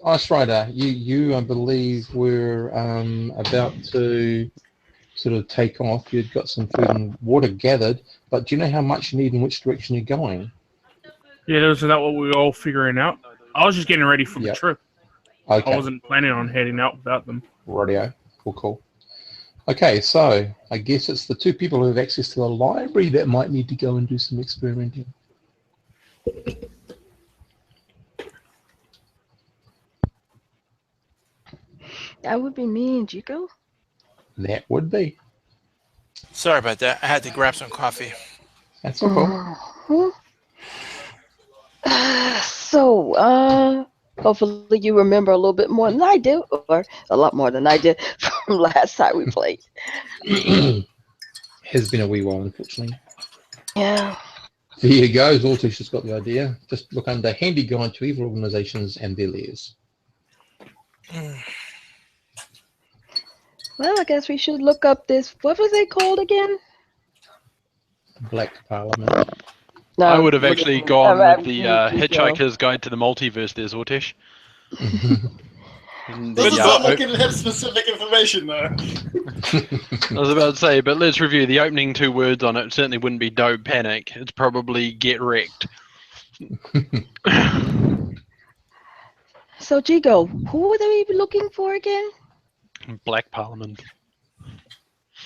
Ice Rider, I believe, were about to sort of take off. You'd got some food and water gathered, but do you know how much you need and which direction you're going? Yeah, isn't that what we were all figuring out? I was just getting ready for the Yep. trip. I Okay. wasn't planning on heading out without them. Radio. Cool. Okay, so I guess it's the two people who have access to the library that might need to go and do some experimenting. That would be me and Chico. That would be. Sorry about that. I had to grab some coffee. That's all. So, hopefully you remember a little bit more than I do, or a lot more than I did from last time we played. Has been a wee while, unfortunately. Yeah. There you go. Zortish has got the idea. Just look under Handy Guide to Evil Organizations and their layers. Well, I guess we should look up this. What was it called again? Black Parliament. No, I would have actually gone with the Chico. Hitchhiker's Guide to the Multiverse there, Zortish. This is not looking at specific information, though. I was about to say, but let's review. The opening two words on it certainly wouldn't be "Don't Panic." It's probably "Get Wrecked." So, Chico, who were they looking for again? Black Parliament.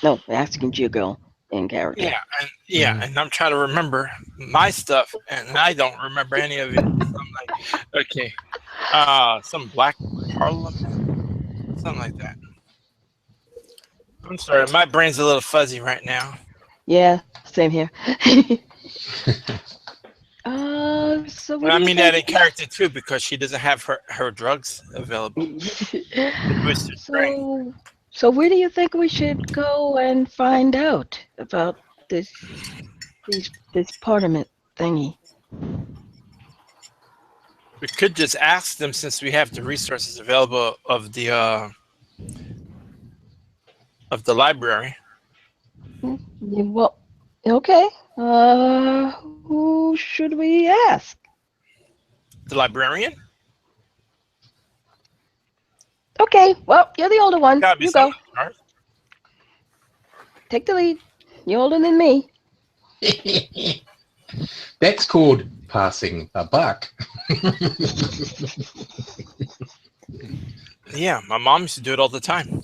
No, asking Chico in character. Yeah, and I'm trying to remember my stuff, and I don't remember any of it. I'm like, okay, some Black Parliament, something like that. I'm sorry, my brain's a little fuzzy right now. Yeah, same here. So what I do you mean that in think? character too, because she doesn't have her drugs available. So where do you think we should go and find out about this parliament thingy? We could just ask them, since we have the resources available of the library. Well, okay. Who should we ask? The librarian? Okay, well, you're the older one. Gotta be You go. someone, right? Take the lead. You're older than me. That's called passing the buck. Yeah, my mom used to do it all the time.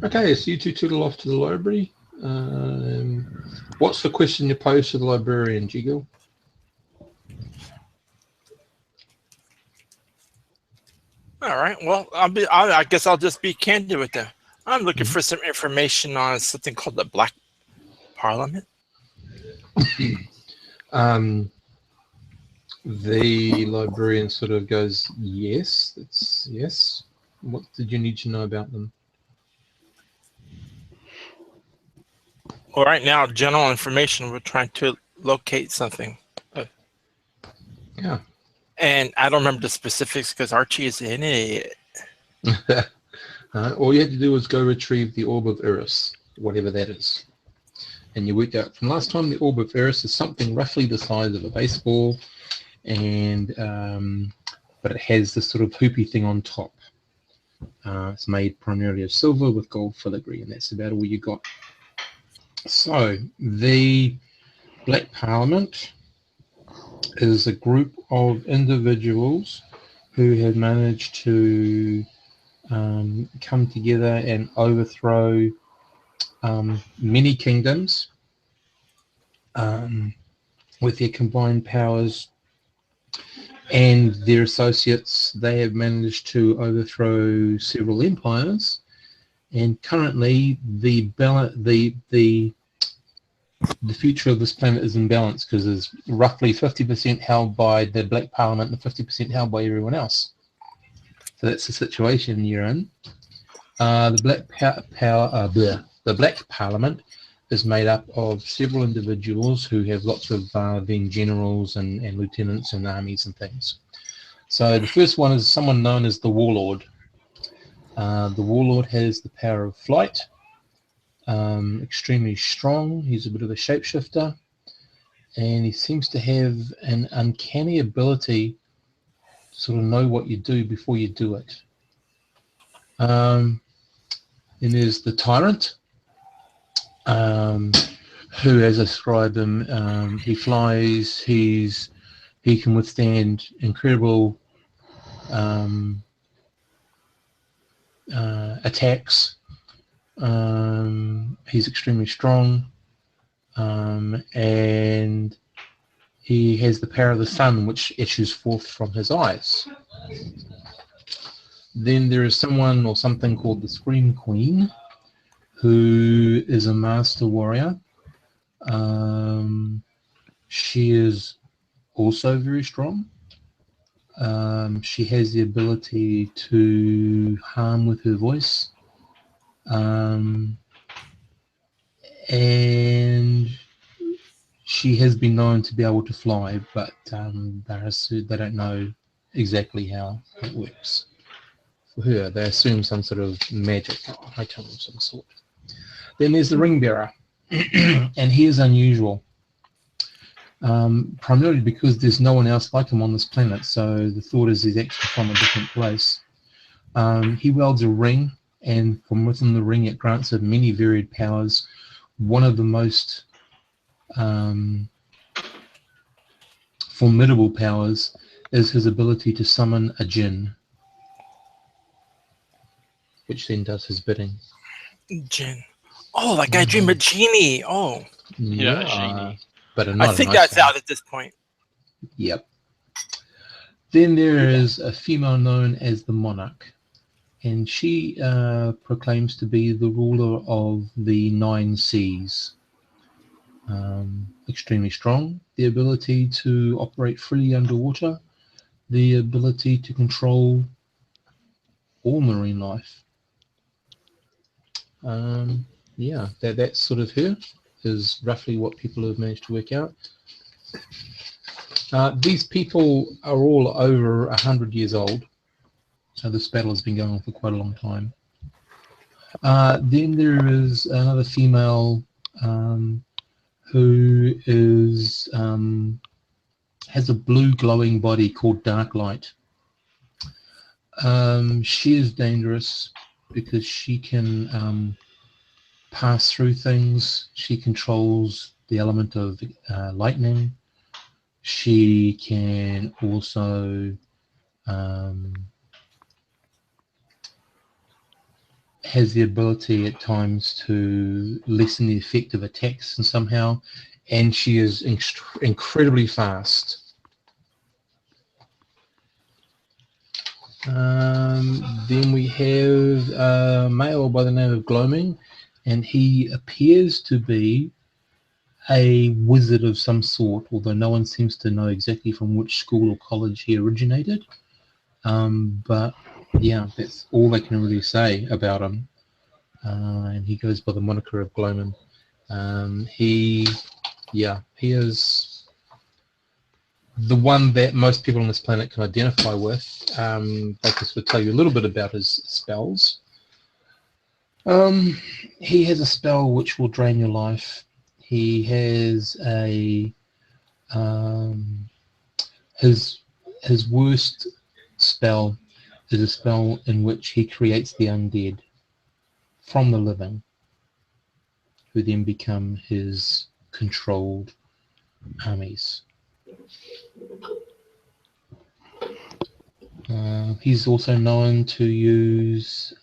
Okay, so you two tootle off to the library. What's the question you pose to the librarian, Jigo? All right. Well, I guess I'll just be candid with them. I'm looking for some information on something called the Black Parliament. The librarian sort of goes, yes, yes. What did you need to know about them? Well, right now, general information. We're trying to locate something. Yeah. And I don't remember the specifics because Archie is in it. All you had to do was go retrieve the Orb of Eris, whatever that is. And you worked out from last time the Orb of Eris is something roughly the size of a baseball, and but it has this sort of hoopy thing on top. It's made primarily of silver with gold filigree, and that's about all you got. So the Black Parliament is a group of individuals who have managed to come together and overthrow many kingdoms with their combined powers and their associates. They have managed to overthrow several empires, and currently the future of this planet is in balance because there's roughly 50% held by the Black Parliament and 50% held by everyone else. So that's the situation you're in. The Black Parliament is made up of several individuals who have lots of then generals and lieutenants and armies and things. So the first one is someone known as the Warlord. The Warlord has the power of flight. Extremely strong. He's a bit of a shapeshifter, and he seems to have an uncanny ability to sort of know what you do before you do it. Then there's the Tyrant, who, as I described him, he flies. He can withstand incredible attacks. He's extremely strong, and he has the power of the sun, which issues forth from his eyes. Then there is someone or something called the Scream Queen, who is a master warrior. She is also very strong. She has the ability to harm with her voice. And she has been known to be able to fly, but they don't know exactly how it works. For her, they assume some sort of magic item of some sort. Then there's the Ring Bearer, and he is unusual, primarily because there's no one else like him on this planet, so the thought is he's actually from a different place. He wields a ring, and from within the ring it grants him many varied powers. One of the most formidable powers is his ability to summon a jinn, which then does his bidding. Jinn. Oh, like I dream a genie. Oh, Yeah, genie. But I think that's one. out at this point. Yep. Then there is a female known as the Monarch, and she proclaims to be the ruler of the 9 seas. Extremely strong, the ability to operate freely underwater, the ability to control all marine life. Yeah, that's sort of her, is roughly what people have managed to work out. These people are all over 100 years old, so this battle has been going on for quite a long time. Then there is another female who is has a blue glowing body called Dark Light. She is dangerous because she can pass through things. She controls the element of lightning. She can also has the ability at times to lessen the effect of attacks and somehow, and she is incredibly fast. Then we have a male by the name of Gloaming, and he appears to be a wizard of some sort, although no one seems to know exactly from which school or college he originated. But yeah, that's all they can really say about him. And he goes by the moniker of Gloaming. He is the one that most people on this planet can identify with. They can sort of tell you a little bit about his spells. He has a spell which will drain your life. He has a his worst spell is a spell in which he creates the undead from the living, who then become his controlled armies. He's also known to use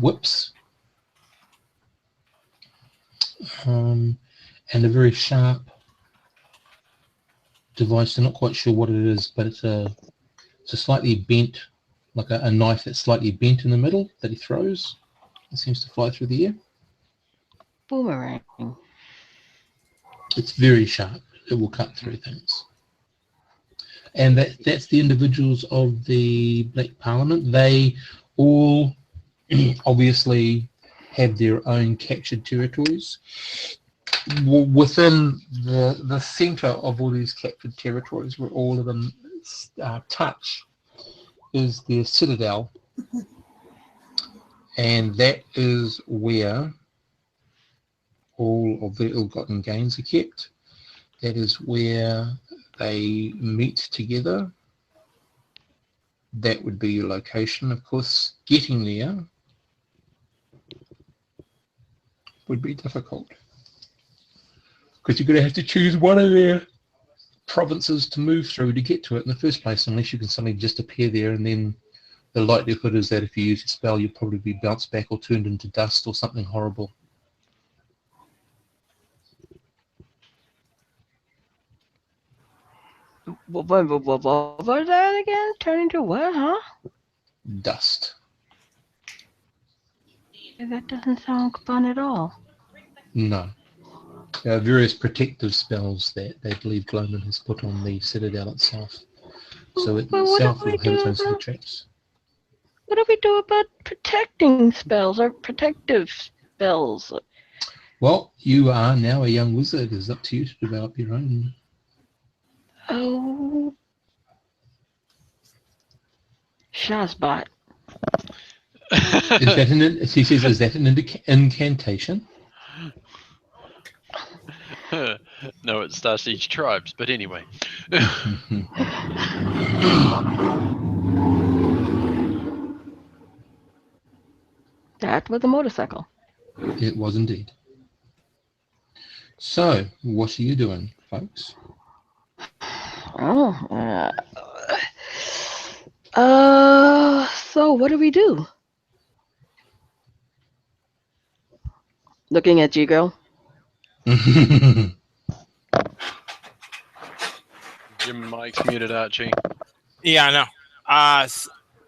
whips and a very sharp device. I'm not quite sure what it is, but it's a slightly bent, like a knife that's slightly bent in the middle that he throws. It seems to fly through the air. Boomerang. It's very sharp. It will cut through things. And that's the individuals of the Black Parliament. They all obviously have their own captured territories. Within the centre of all these captured territories, where all of them touch, is their citadel. And that is where all of the ill-gotten gains are kept. That is where they meet together. That would be your location. Of course, getting there would be difficult because you're going to have to choose one of their provinces to move through to get to it in the first place, unless you can suddenly just appear there, and then the likelihood is that if you use a spell, you'll probably be bounced back or turned into dust or something horrible. What was that again? Turn into what, huh? Dust. That doesn't sound fun at all. No. There are various protective spells that they believe Glowman has put on the Citadel itself. So it Well, what itself do we will have its do own set of about- traps. What do we do about protecting spells or protective spells? Well, you are now a young wizard. It's up to you to develop your own. Oh, Shazbot. Is that he says, is that an incantation? No, it's Star Siege Tribes, but anyway. That was a motorcycle. It was indeed. So, what are you doing, folks? Oh, so what do we do? Looking at G-Girl. Jim Mike's muted, Archie. Yeah, I know.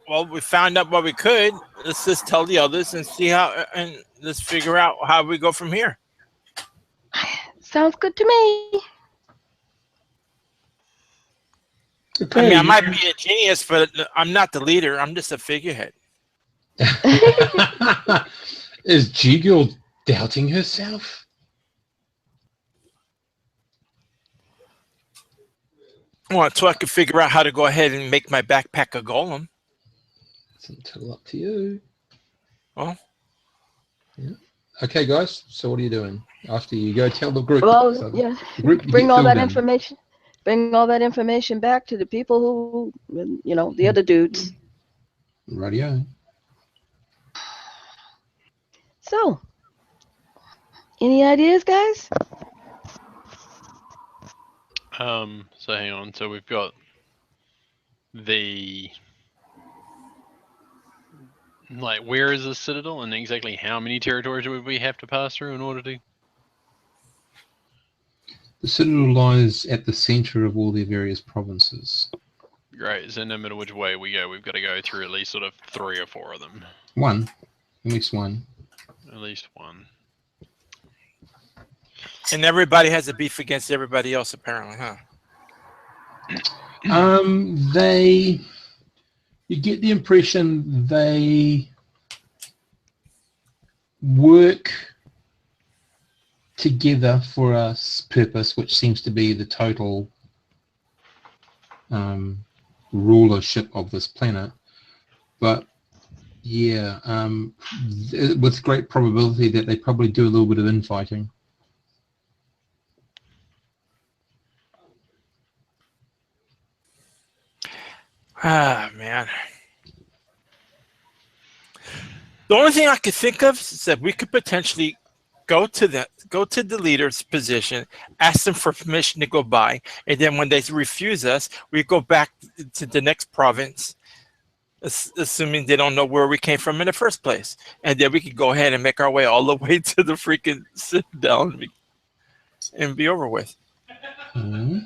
Well, we found out what we could. Let's just tell the others and see how, and let's figure out how we go from here. Sounds good to me. I mean, I might be a genius, but I'm not the leader. I'm just a figurehead. Is G-Girl doubting herself? Well, so I can figure out how to go ahead and make my backpack a golem. It's until up to you. Well, yeah. Okay, guys. So what are you doing after you go tell the group? Well, So yeah. the group Bring get all that filled in. information. Bring all that information back to the people who, you know, the other dudes. Radio. So, any ideas, guys? So hang on. So we've got the where is the Citadel, and exactly how many territories would we have to pass through in order to? The Citadel lies at the centre of all their various provinces. Great. So no matter which way we go, we've got to go through at least sort of 3 or 4 of them. One. At least one. At least one. and everybody has a beef against everybody else, apparently, huh? You get the impression they work together for a purpose, which seems to be the total rulership of this planet. But yeah, with great probability that they probably do a little bit of infighting. Ah, man. The only thing I could think of is that we could potentially go to the leader's position, ask them for permission to go by, and then when they refuse us, we go back to the next province, assuming they don't know where we came from in the first place, and then we could go ahead and make our way all the way to the freaking Citadel and be over with. Mm-hmm.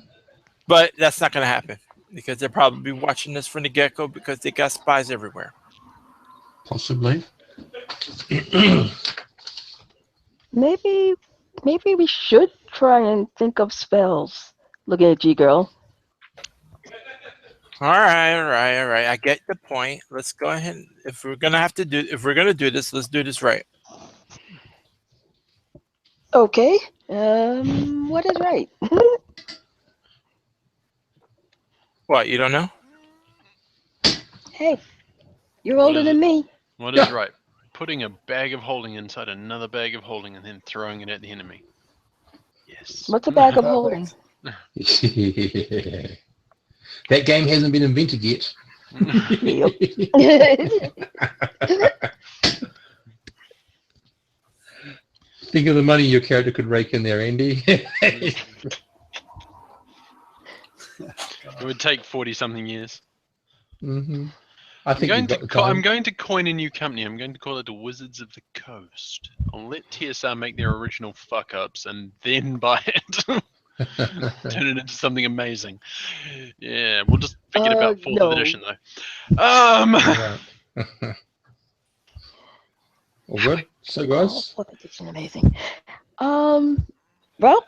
But that's not going to happen because they'll probably be watching us from the get-go because they got spies everywhere. Possibly. Maybe we should try and think of spells. Looking at G-Girl. All right. I get the point. Let's go ahead. If we're gonna do this, let's do this right. Okay. What is right? What, you don't know? Hey, you're older than me. What is right? Putting a bag of holding inside another bag of holding and then throwing it at the enemy. Yes. What's a bag of holding? That game hasn't been invented yet. Yep. Think of the money your character could rake in there, Andy. It would take 40-something years. hmm I I'm think going, you've got to the I'm time. going to coin a new company. I'm going to call it the Wizards of the Coast. I'll let TSR make their original fuck-ups and then buy it. Turn it into something amazing. Yeah, we'll just forget about 4th no. edition, though. Right. All good? So, guys? Oh, 4th edition, amazing. Well,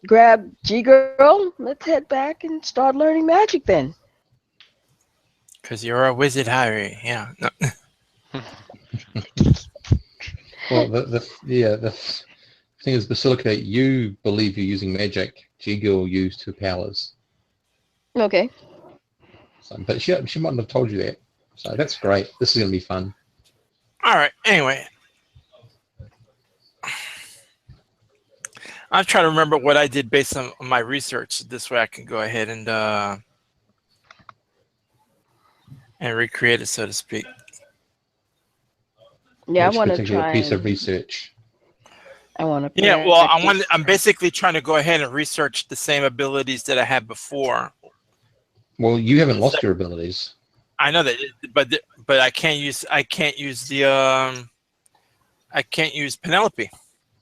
grab G-Girl. Let's head back and start learning magic then. Because you're a wizard, Harry. Yeah. No. Well, the thing is, Basilica, you believe you're using magic. G-Girl used her powers. Okay. So, but she mightn't have told you that. So that's great. This is going to be fun. All right. Anyway, I'm trying to remember what I did based on my research. This way, I can go ahead and recreate it, so to speak. Yeah, Which I want to particular try. piece of research? I want to. Yeah. Well, I'm basically trying to go ahead and research the same abilities that I had before. Well, you haven't lost your abilities. I know that, but I can't use I can't use Penelope.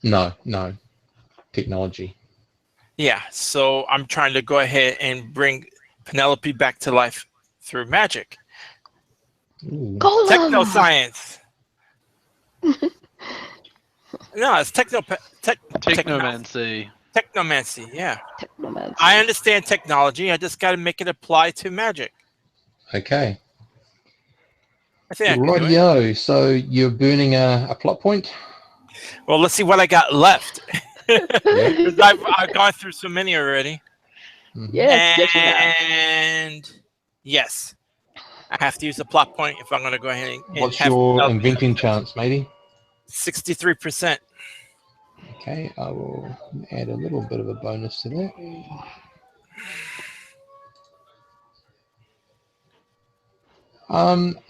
No. Technology. Yeah, so I'm trying to go ahead and bring Penelope back to life through magic, Ooh. Golem. technoscience. No, it's Technomancy. technomancy. Yeah, Technomancy. I understand technology. I just got to make it apply to magic. Okay. I think I can do it. Rightio. So you're burning a plot point? Well, let's see what I got left. 'Cause I've gone through so many already. Mhm. Yes, yes, you have. And yes, I have to use a plot point if I'm going to go ahead and What's have your Penelope inventing chance, matey? 63%. Okay, I will add a little bit of a bonus to that.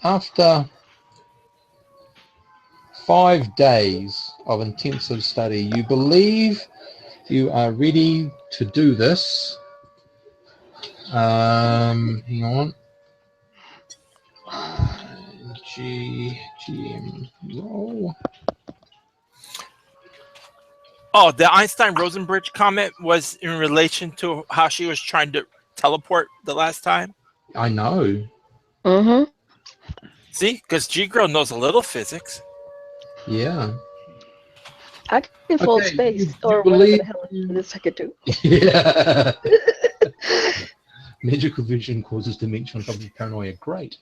After 5 days of intensive study, you believe you are ready to do this. Hang on. GM roll. Oh, the Einstein-Rosenbridge comment was in relation to how she was trying to teleport the last time. I know. Mm-hmm. See, because G-Girl knows a little physics. Yeah. I can fold Okay, space you or believe- whatever the hell this I could do. Yeah. Magical vision causes dementia on top of paranoia. Great.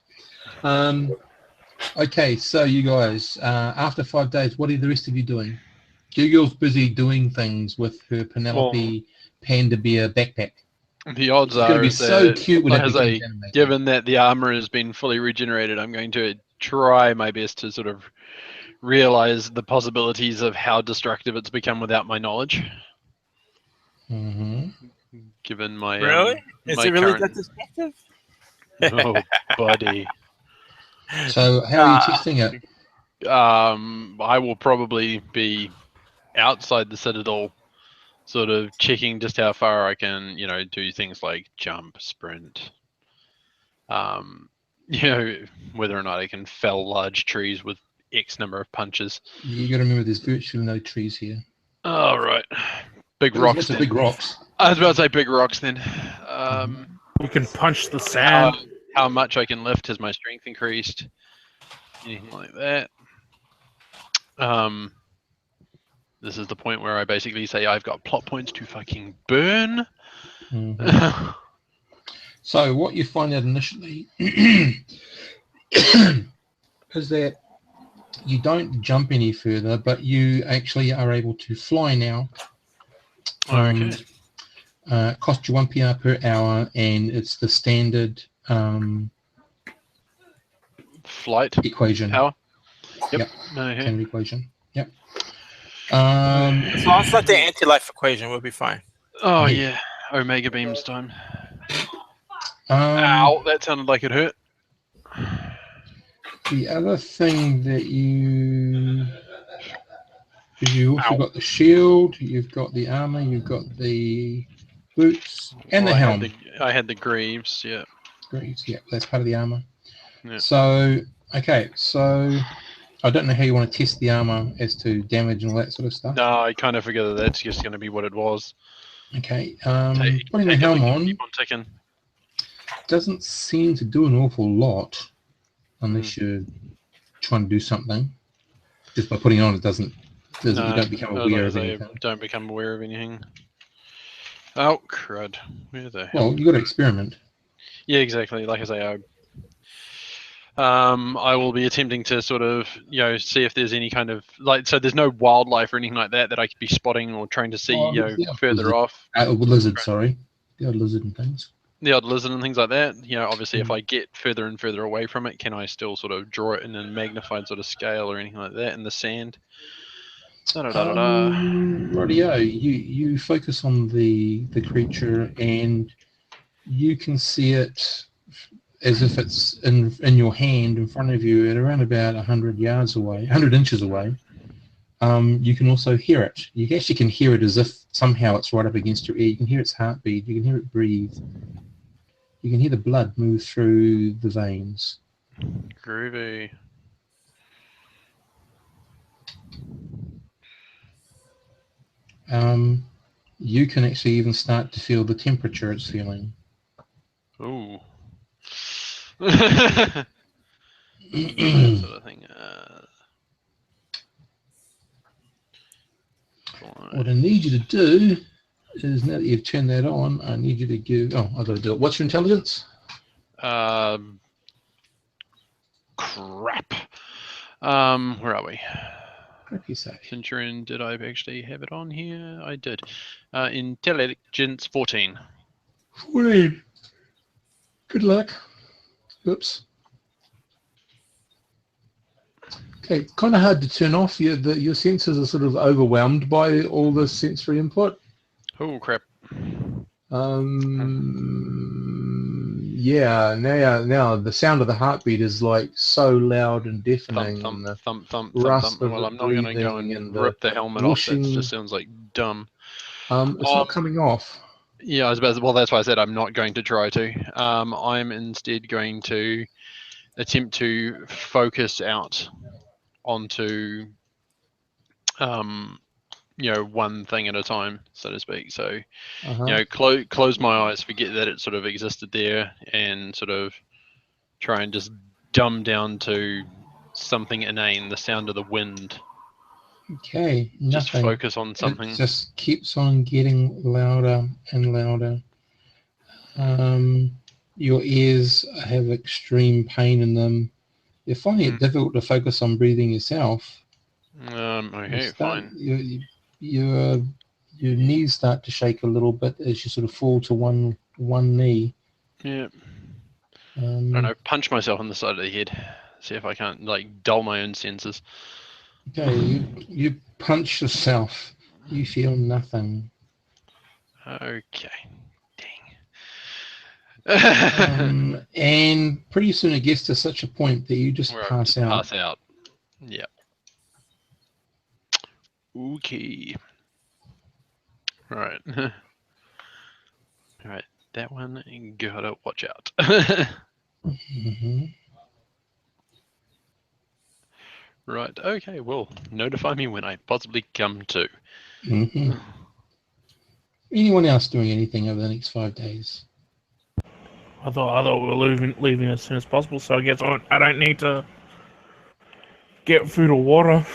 Okay, so you guys, after 5 days, what are the rest of you doing? G-Girl's busy doing things with her Penelope Panda Bear backpack. The odds It's going to are be that, so cute when it as becomes animated. given that the armor has been fully regenerated, I'm going to try my best to sort of realize the possibilities of how destructive it's become without my knowledge. Mhm. Given my Really? Is my it really current- that destructive? Oh, buddy. So how are you testing it? I will probably be outside the Citadel, sort of checking just how far I can, do things like jump, sprint. Whether or not I can fell large trees with X number of punches. You got to remember there's virtually no trees here. All right, big There's rocks. lots of Then. big rocks. I was about to say big rocks. Then, You can punch the sand. how much I can lift? Has my strength increased? Anything like that? This is the point where I basically say I've got plot points to fucking burn. Mhm. So what you find out initially is that you don't jump any further, but you actually are able to fly now. Okay. Cost you 1 PR per hour, and it's the standard Flight equation. power. Yep. Okay. Standard equation. Yep. As long as it's not the anti-life equation, we'll be fine. Oh Yeah. yeah. Omega beams time. Um, Ow, that sounded like it hurt. the other thing that you also Ow. got the shield, you've got the armor, you've got the boots, and the Well, helm. I had the greaves, yeah. Great, yeah, that's part of the armor. Yeah. So, okay, so I don't know how you want to test the armor as to damage and all that sort of stuff. No, I kind of figured that that's just going to be what it was. Okay, Take putting the it, helm we can on keep on ticking. doesn't seem to do an awful lot unless you're trying to do something. Just by putting it on, it doesn't you don't become as long aware as of I anything. don't become aware of anything. Oh, crud. Where the hell? Well, you got to experiment. Yeah, exactly. Like I say, I will be attempting to sort of, see if there's any kind of so there's no wildlife or anything like that I could be spotting or trying to see, Yeah, further lizard. off. Lizard, sorry. The odd lizard and things. The odd lizard and things like that. Obviously, if I get further and further away from it, can I still sort of draw it in a magnified sort of scale or anything like that in the sand? Rightio. You focus on the creature and you can see it as if it's in your hand in front of you at around about 100 yards away, 100 inches away. You can also hear it. You actually can hear it as if somehow it's right up against your ear. You can hear its heartbeat. You can hear it breathe. You can hear the blood move through the veins. Groovy. You can actually even start to feel the temperature it's feeling. Ooh. That sort of thing. What I need you to do is, now that you've turned that on, I need you to give... Oh, I've got to do it. What's your intelligence? Crap. Where are we? What do you say? Centurion, did I actually have it on here? I did. Intelligence 14. 14. Good luck. Oops. Okay, kind of hard to turn off. Your senses are sort of overwhelmed by all the sensory input. Oh, crap. Yeah, now the sound of the heartbeat is like so loud and deafening. Thump, and thump, thump, rasp thump. of Well, it I'm not going to go breathing and and rip the helmet whooshing. off. That just sounds like dumb. It's not coming off. Yeah, I was about to, well, that's why I said I'm not going to try to. I'm instead going to attempt to focus out onto, one thing at a time, so to speak. So, close my eyes, forget that it sort of existed there, and sort of try and just dumb down to something inane, the sound of the wind. Okay, nothing. Just focus on something. It just keeps on getting louder and louder. Your ears have extreme pain in them. You're finding it difficult to focus on breathing yourself. Okay, fine. Your knees start to shake a little bit as you sort of fall to one knee. Yeah. I don't know, punch myself on the side of the head. See if I can't, dull my own senses. Okay, you punch yourself. You feel nothing. Okay. Dang. And pretty soon it gets to such a point that you just pass out. Pass out. Yeah. Okay. Right. Alright, that one, gotta watch out. Mm-hmm. Right, okay, well, notify me when I possibly come to. Mm-hmm. Anyone else doing anything over the next 5 days? I thought we were leaving as soon as possible, so I guess I don't need to get food or water.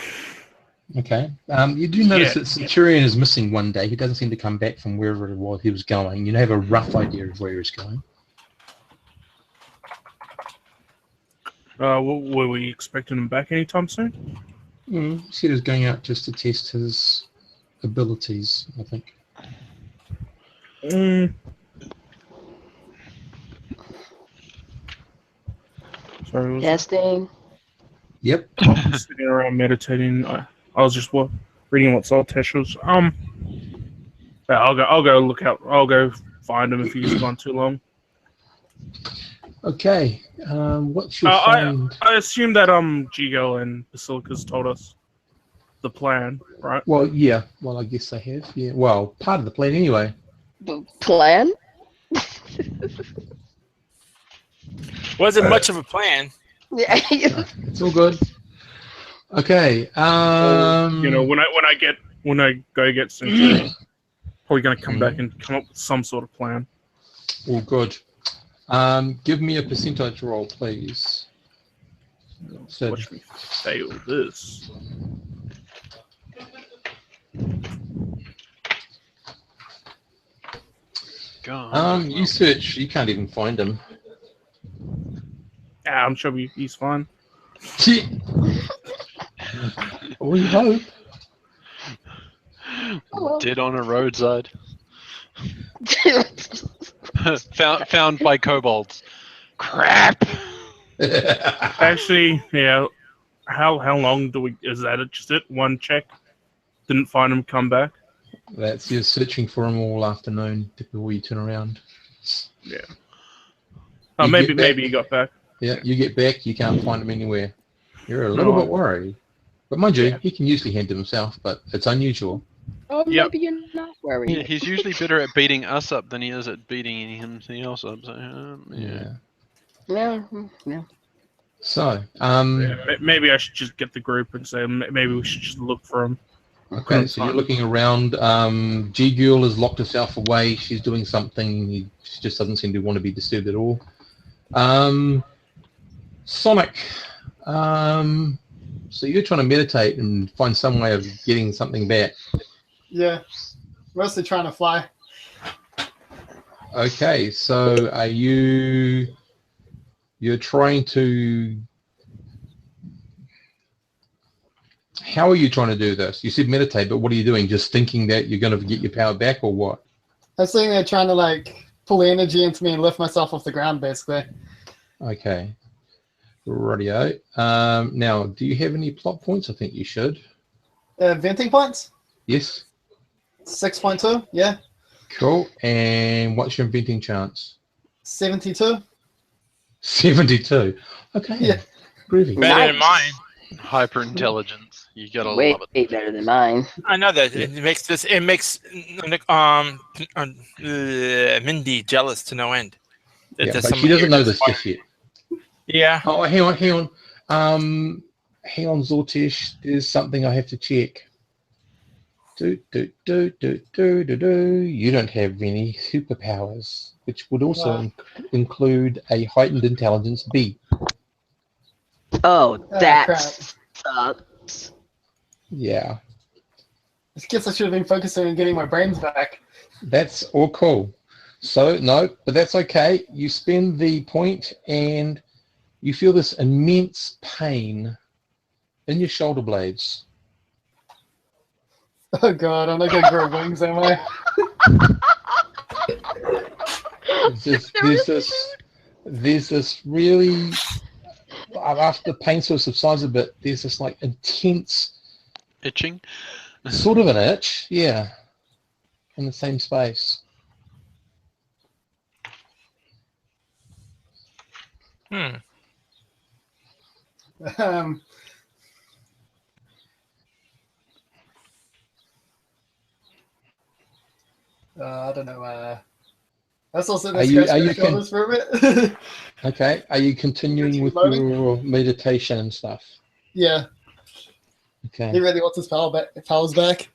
Okay. You do notice that Centurion is missing one day. He doesn't seem to come back from wherever it was he was going. You have a rough idea of where he was going. Were we expecting him back anytime soon? He said he was going out just to test his abilities, I think. Sorry, Testing. Yep. I was sitting around meditating. I was just reading what Zoltesh was. I'll go look out. I'll go find him if he's gone too long. Okay. What's your I find? I assume that Jigo and Basilica's told us the plan, right? Well, yeah. Well, I guess they have. Yeah. Well, part of the plan anyway. Plan? Wasn't much of a plan. Yeah. It's all good. Okay. You know, when I go get Centurion, probably going to come back and come up with some sort of plan. All good. Give me a percentage roll, please. So, Watch me fail this. God. you search. You can't even find him. Yeah, I'm sure he's fine. We hope. Dead on a roadside. found by kobolds. Crap. Actually, yeah. How long is that? Just it? One check? Didn't find him. Come back. That's you're searching for him all afternoon before you turn around. Yeah. Oh, You maybe get back- maybe he got back. Yeah, you get back, you can't find him anywhere. You're a little No. bit worried. But mind you, Yeah. he can usually handle himself, but it's unusual. Oh, Yep. maybe you're not worried. Yeah, he's usually better at beating us up than he is at beating anything else up. So, yeah. Yeah. So, Maybe I should just get the group and say maybe we should just look for him. okay, so you're looking around. G-Girl has locked herself away. She's doing something. She just doesn't seem to want to be disturbed at all. Sonic. So you're trying to meditate and find some way of getting something back. Yeah. Mostly trying to fly. Okay, so are you're trying to, how are you trying to do this? You said meditate, but what are you doing? Just thinking that you're going to get your power back or what? I was sitting there trying to like pull the energy into me and lift myself off the ground, basically. Okay. Rightio. Now, do you have any plot points? I think you should. Venting points? Yes. 6.2, yeah. Cool. And what's your inventing chance? 72. 72. Okay. Yeah. Groovy. Better than mine. Hyper intelligence. You gotta Way love it. better than mine. I know that it makes this. It makes Mindy jealous to no end. That Yeah, there's but she someone doesn't here know to this inspire- just yet. Yeah. Oh, hang on. Hang on, Zortish. There's something I have to check. You don't have any superpowers, which would also include a heightened intelligence B. Oh, that crap. sucks. Yeah, I guess I should have been focusing on getting my brains back. that's all cool. So, no, but that's okay. You spend the point and you feel this immense pain in your shoulder blades. Oh god, I'm not gonna grow wings, am I? There's this really, after the pain sort of subsides a bit, there's this like intense, Itching. sort of an itch, yeah, in the same space. Um, I don't know. I was also Are you- scratching are my you shoulders for a bit. Okay, are you continuing with Loading? your meditation and stuff? Yeah, he Okay, really wants his powers back.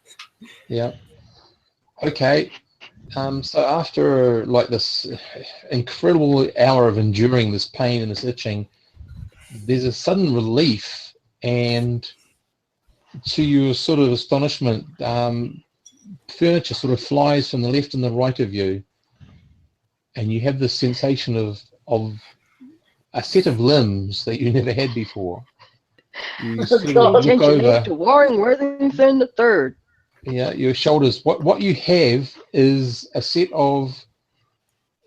yeah. Okay, so after like this incredible hour of enduring this pain and this itching, there's a sudden relief, and to your sort of astonishment, furniture sort of flies from the left and the right of you, and you have this sensation of a set of limbs that you never had before. You sort of God. look Attention over, to Warren Worthington the Third. yeah, your shoulders. What you have is a set of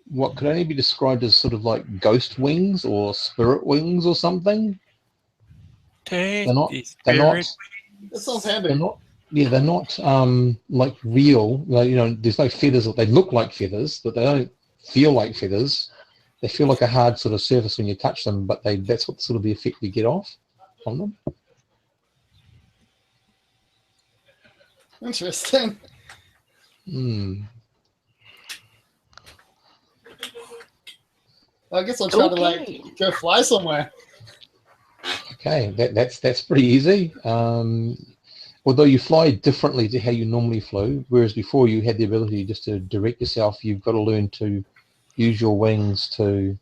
what could only be described as sort of like ghost wings or spirit wings or something. Take They're not- these they're not- spirits. That sounds They're handy. Yeah, they're not like real. Like, there's no feathers. They look like feathers, but they don't feel like feathers. They feel like a hard sort of surface when you touch them, but that's what sort of the effect you get off on them. Interesting. Hmm. I guess I'll try to Okay. go fly somewhere. Okay, that's pretty easy. Although you fly differently to how you normally flew, whereas before you had the ability just to direct yourself, you've got to learn to use your wings to,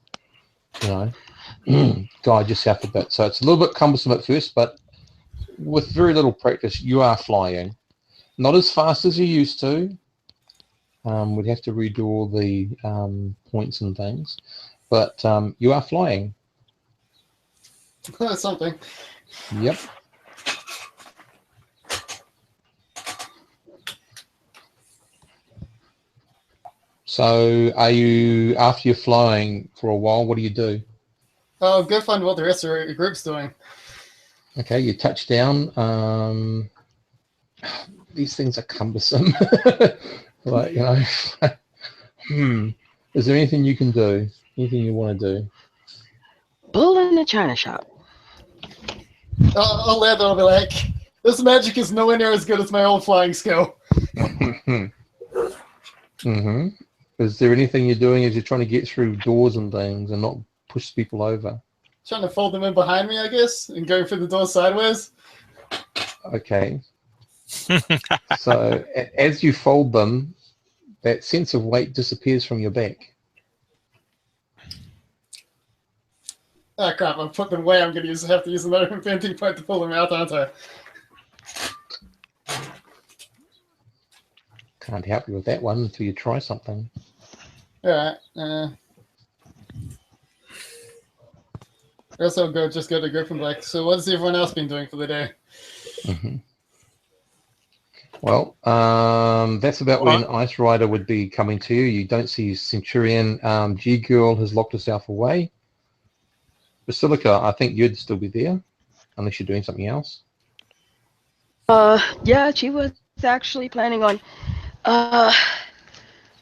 guide yourself a bit. So it's a little bit cumbersome at first, but with very little practice, you are flying. Not as fast as you used to. We'd have to redo all the points and things, but you are flying. That's something. Yep. So are you, after you're flying for a while, what do you do? I'll go find what the rest of the group's doing. Okay, you touch down. These things are cumbersome. Like, Is there anything you can do? Anything you want to do? Bull in the china shop. I'll land and I'll be like, this magic is nowhere near as good as my old flying skill. Mm-hmm. Is there anything you're doing as you're trying to get through doors and things and not push people over? Trying to fold them in behind me, I guess, and going through the door sideways. Okay. So as you fold them, that sense of weight disappears from your back. Ah, crap, I've put them away. I'm going to have to use another inventing point to pull them out, aren't I? Can't help you with that one until you try something. Alright. I guess I'll just go to the group and be like, so what has everyone else been doing for the day? Mm-hmm. Well, that's about when Ice Rider would be coming to you. You don't see Centurion. G-Girl has locked herself away. Basilica, I think you'd still be there, unless you're doing something else. Yeah, she was actually planning on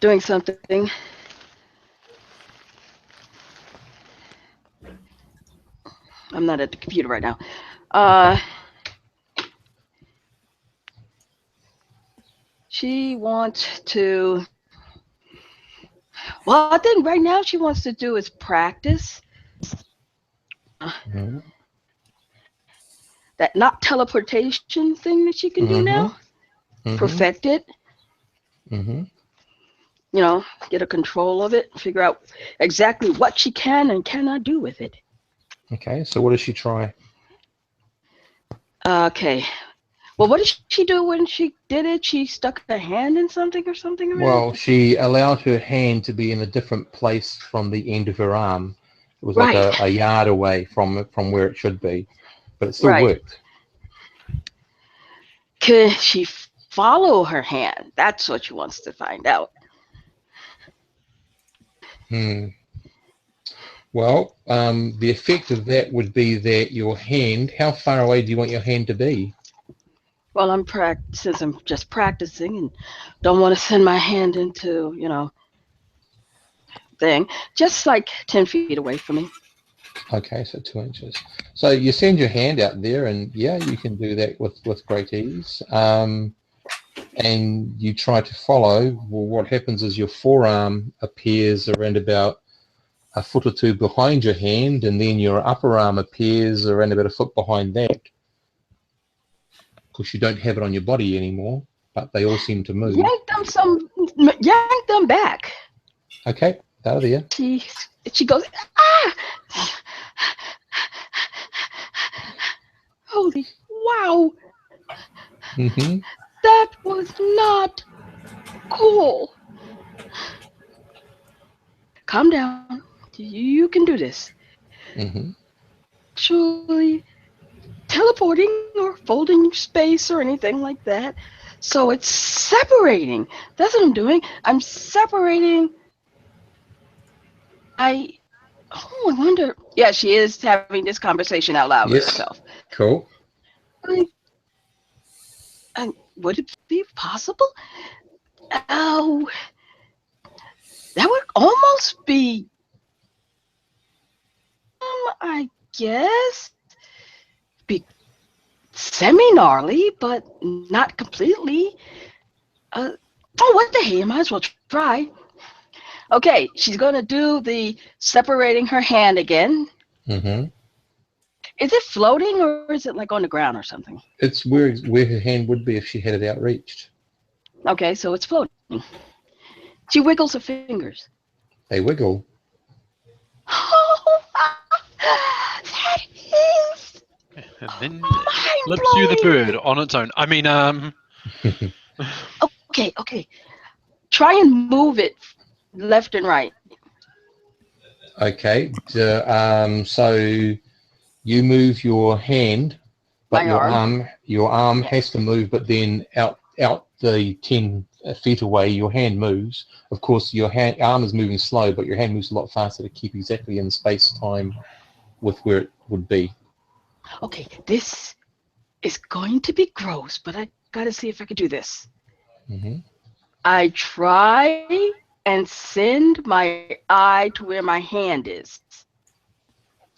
doing something. I'm not at the computer right now. She wants to. Well, I think right now she wants to do is practice. Mm-hmm. That not teleportation thing that she can do now. Mm-hmm. Perfect it. Mm-hmm. Get a control of it. Figure out exactly what she can and cannot do with it. Okay, so what does she try? Okay. Well, what did she do when she did it? She stuck her hand in something or something? Well, she allowed her hand to be in a different place from the end of her arm. It was like Right. a yard away from where it should be, but it still Right. worked. Could she follow her hand? That's what she wants to find out. Well, the effect of that would be that your hand, how far away do you want your hand to be? Well, since I'm just practicing and don't want to send my hand into, thing, just like 10 feet away from me. Okay, so 2 inches. So you send your hand out there, and yeah, you can do that with great ease. And you try to follow. Well, what happens is your forearm appears around about a foot or two behind your hand, and then your upper arm appears around about a foot behind that. Of course, you don't have it on your body anymore, but they all seem to move. Yank them back. Okay, out there. She goes, ah! Holy wow! Mm-hmm. That was not cool. Calm down. You can do this. Mm-hmm. Actually, teleporting or folding space or anything like that. So it's separating. That's what I'm doing. I'm separating. I wonder. Yeah, she is having this conversation out loud with herself. Cool. would it be possible? Oh, that would almost be, I guess, be semi-gnarly, but not completely. Oh, what the hell? Might as well try. Okay, she's going to do the separating her hand again. Mm-hmm. Is it floating or is it like on the ground or something? It's where her hand would be if she had it outreached. Okay, so it's floating. She wiggles her fingers. They wiggle. Oh, that is And then mind flips you the blowing. bird on its own. I mean, Okay. Try and move it left and right. Okay. So you move your hand, but My your arm has to move, but then out the 10 feet away, your hand moves. Of course, your arm is moving slow, but your hand moves a lot faster to keep exactly in space-time with where it would be. Okay, this is going to be gross, but I gotta see if I can do this. Mm-hmm. I try and send my eye to where my hand is.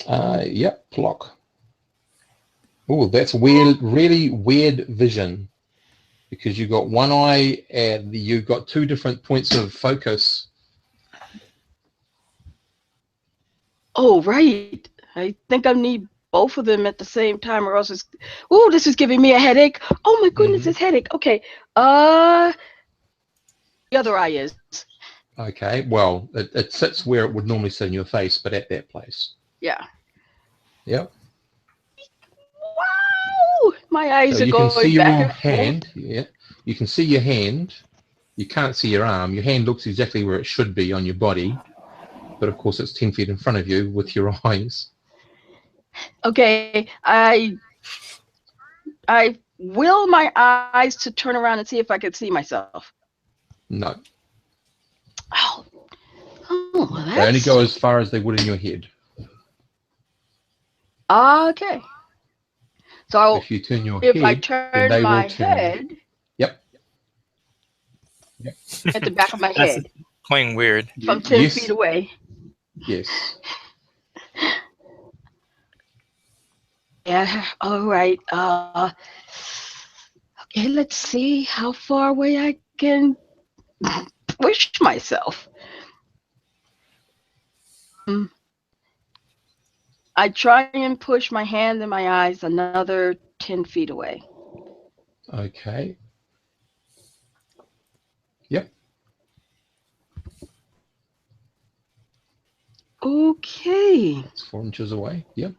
Yep, block. Oh, that's weird, really weird vision. Because you've got one eye and you've got two different points of focus. Oh, right. I think I need both of them at the same time or else it's... Oh, this is giving me a headache. Oh my goodness, it's headache. Okay. The other eye is. Okay, well, it sits where it would normally sit in your face, but at that place. Yeah. Yep. Wow! My eyes So are you can going see your back and hand. Yeah. You can see your hand. You can't see your arm. Your hand looks exactly where it should be on your body. But of course, it's 10 feet in front of you with your eyes. Okay, I will my eyes to turn around and see if I can see myself. No. Oh, well, They only that's go as far as they would in your head. okay. So If you turn your if head, I then turn they my will turn. head Yep. at the back of my That's head plain weird. from 10 Yes. feet away. Yes. Yeah, all right. Okay, let's see how far away I can push myself. I try and push my hand and my eyes another 10 feet away. Okay. Yep. Okay. It's 4 inches away. Yep.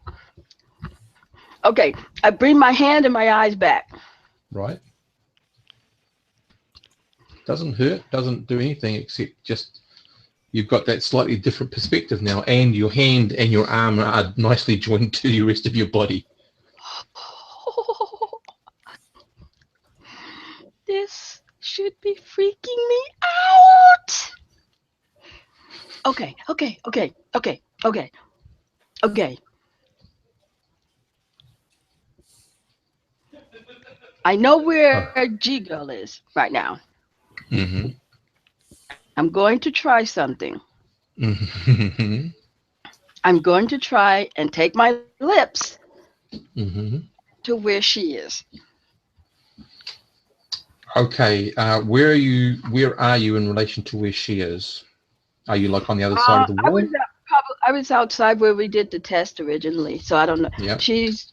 Okay, I bring my hand and my eyes back. Right. Doesn't hurt, doesn't do anything except just you've got that slightly different perspective now, and your hand and your arm are nicely joined to the rest of your body. This should be freaking me out. Okay. I know where G-Girl is right now. Mm-hmm. I'm going to try something. Mm-hmm. I'm going to try and take my lips Mm-hmm. to where she is. Okay, where are you in relation to where she is? Are you like on the other side of the wall? I was outside where we did the test originally, so I don't know. Yep. She's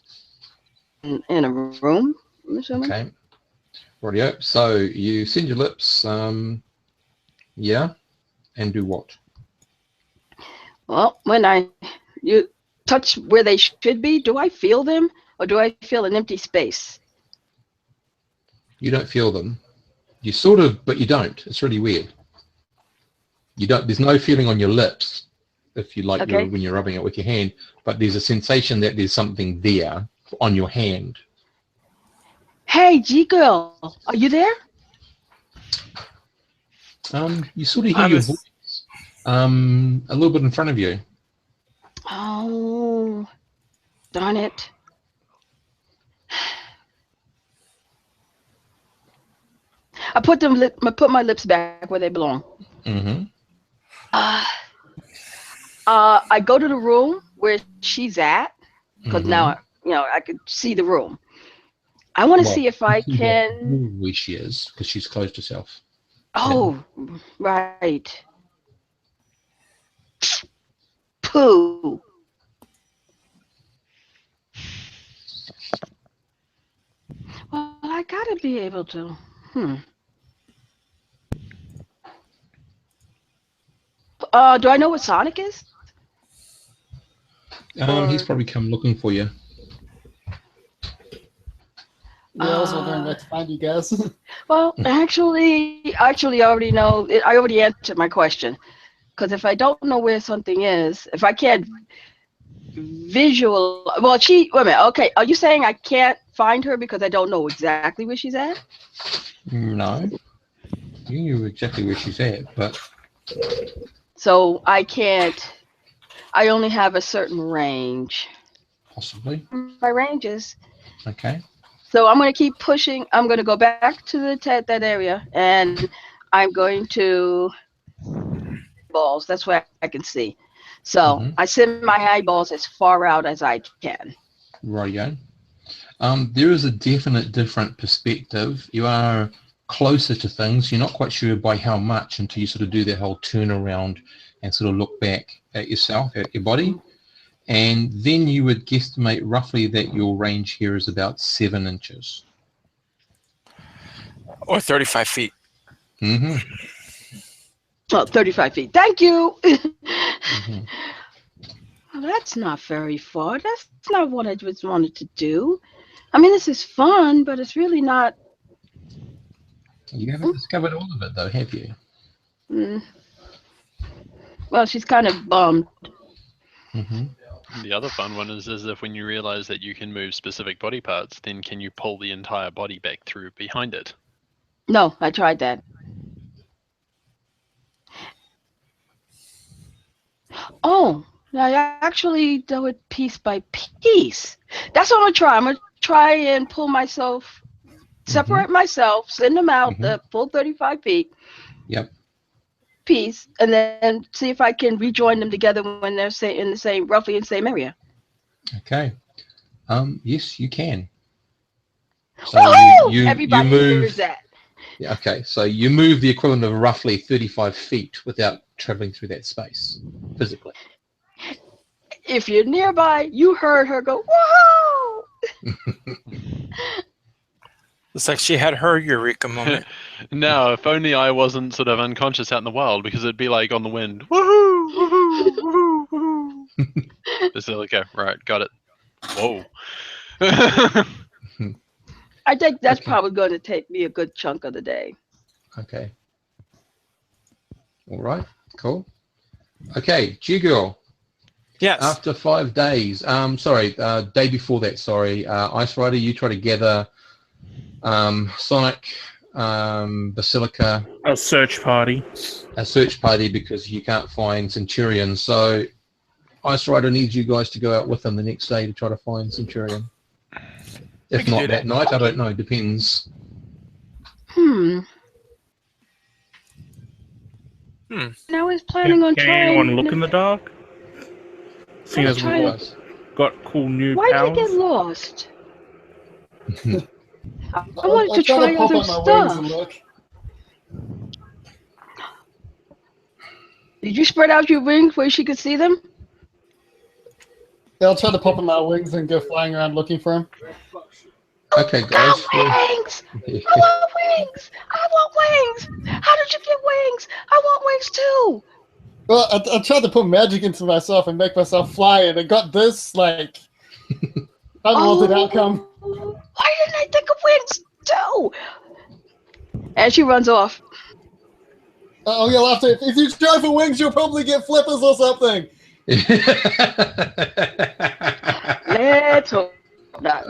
in a room, I'm assuming. Okay. Rightio. So you send your lips, yeah, and do what? Well, when you touch where they should be, do I feel them or do I feel an empty space? You don't feel them. You sort of, but you don't. It's really weird. You don't. There's no feeling on your lips, if you like, Okay. when you're rubbing it with your hand. But there's a sensation that there's something there on your hand. Hey, G-Girl, are you there? You sort of hear your voice, a little bit in front of you. Oh, darn it. I put them. I put my lips back where they belong. Mm-hmm. I go to the room where she's at because Mm-hmm. now I could see the room. I want to Well, see if I can. Where she is, because she's closed herself. Oh, right. Pooh. Well, I gotta be able to. Do I know what Sonic is? He's probably come looking for you. Yeah, I was wondering where to find you guys. Well, actually, I already know. I already answered my question. Because if I don't know where something is, if I can't visual, well, wait a minute. Okay, are you saying I can't find her because I don't know exactly where she's at? No. You knew exactly where she's at, but So I can't. I only have a certain range. possibly. My ranges. Okay. So I'm going to keep pushing. I'm going to go back to that area, and I'm going to balls. That's where I can see. So I send my eyeballs as far out as I can. Rightio. There is a definite different perspective. You are closer to things. You're not quite sure by how much until you sort of do that whole turnaround and sort of look back at yourself, at your body. And then you would guesstimate roughly that your range here is about 7 inches. Or 35 feet. Mm-hmm. Oh, 35 feet. Thank you. Mm-hmm. Well, that's not very far. That's not what I just wanted to do. I mean, this is fun, but it's really not. You haven't discovered all of it, though, have you? Well, she's kind of bummed. Mm-hmm. The other fun one is if when you realize that you can move specific body parts, then can you pull the entire body back through behind it? No, I tried that. Oh, I actually do it piece by piece. That's what I'm gonna try. I'm gonna try and pull myself, separate myself, send them out the full 35 feet. Yep. Piece, and then see if I can rejoin them together when they're roughly in the same area. Okay. Yes, you can. So Everybody you move. hears that. Yeah, okay, so you move the equivalent of roughly 35 feet without traveling through that space physically. If you're nearby, you heard her go, whoa! It's like she had her eureka moment. No, if only I wasn't sort of unconscious out in the wild, because it'd be like on the wind. Woohoo! Woohoo! Woohoo! Woohoo! Basilica, right, got it. Whoa. I think that's Okay. probably going to take me a good chunk of the day. Okay. All right, cool. Okay, G-Girl. Yes. After 5 days, day before that, Ice Rider, you try to gather Sonic, Basilica, A search party. a search party because you can't find Centurion. So Ice Rider needs you guys to go out with him the next day to try to find Centurion. If can not do that that. night, I don't know, depends. Now he's planning on Can trying. anyone look in the dark? Seeing as we've trying- got cool new Why did I powers. get lost? I I'll wanted to try try to pop other up my wings and stuff. look. Did you spread out your wings where she could see them? Yeah, I'll try to pop up my wings and go flying around looking for him. Okay, guys. Wings! I want wings! I want wings! How did you get wings? I want wings too! Well, I tried to put magic into myself and make myself fly, and I got this, like, unwanted outcome. Why didn't I think of wings too? And she runs off. Oh, you'll have to. If you try for wings, you'll probably get flippers or something. Let's hope not.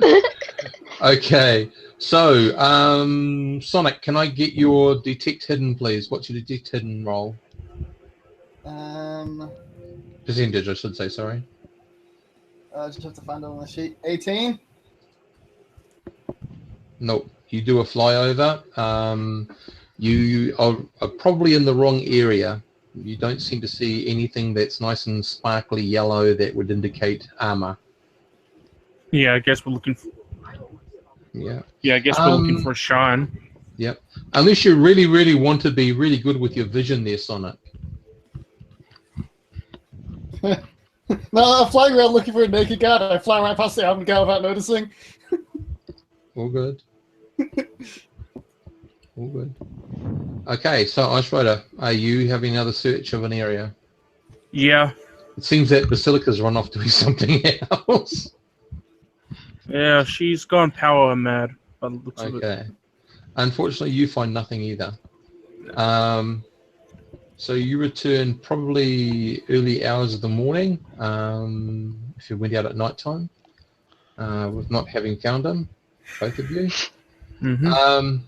Okay, so Sonic, can I get your detect hidden, please? What's your detect hidden roll? Percentage, I should say. Sorry. I just have to find it on the sheet. 18. Nope. you do a flyover. You are probably in the wrong area. You don't seem to see anything that's nice and sparkly yellow that would indicate armor. Yeah, I guess we're looking. Yeah. Yeah, I guess we're looking for Sean. Yep. Unless you really, really want to be really good with your vision there, Sonic. No, I'm flying around looking for a naked guard. I fly right past the armored guard without noticing. All good. All good. Okay, so Ice Rider, are you having another search of an area? Yeah. It seems that Basilica's run off doing something else. Yeah, she's gone power mad by the looks of it. Okay. Unfortunately, you find nothing either. So you return probably early hours of the morning, if you went out at night time, with not having found him, both of you. Mm-hmm.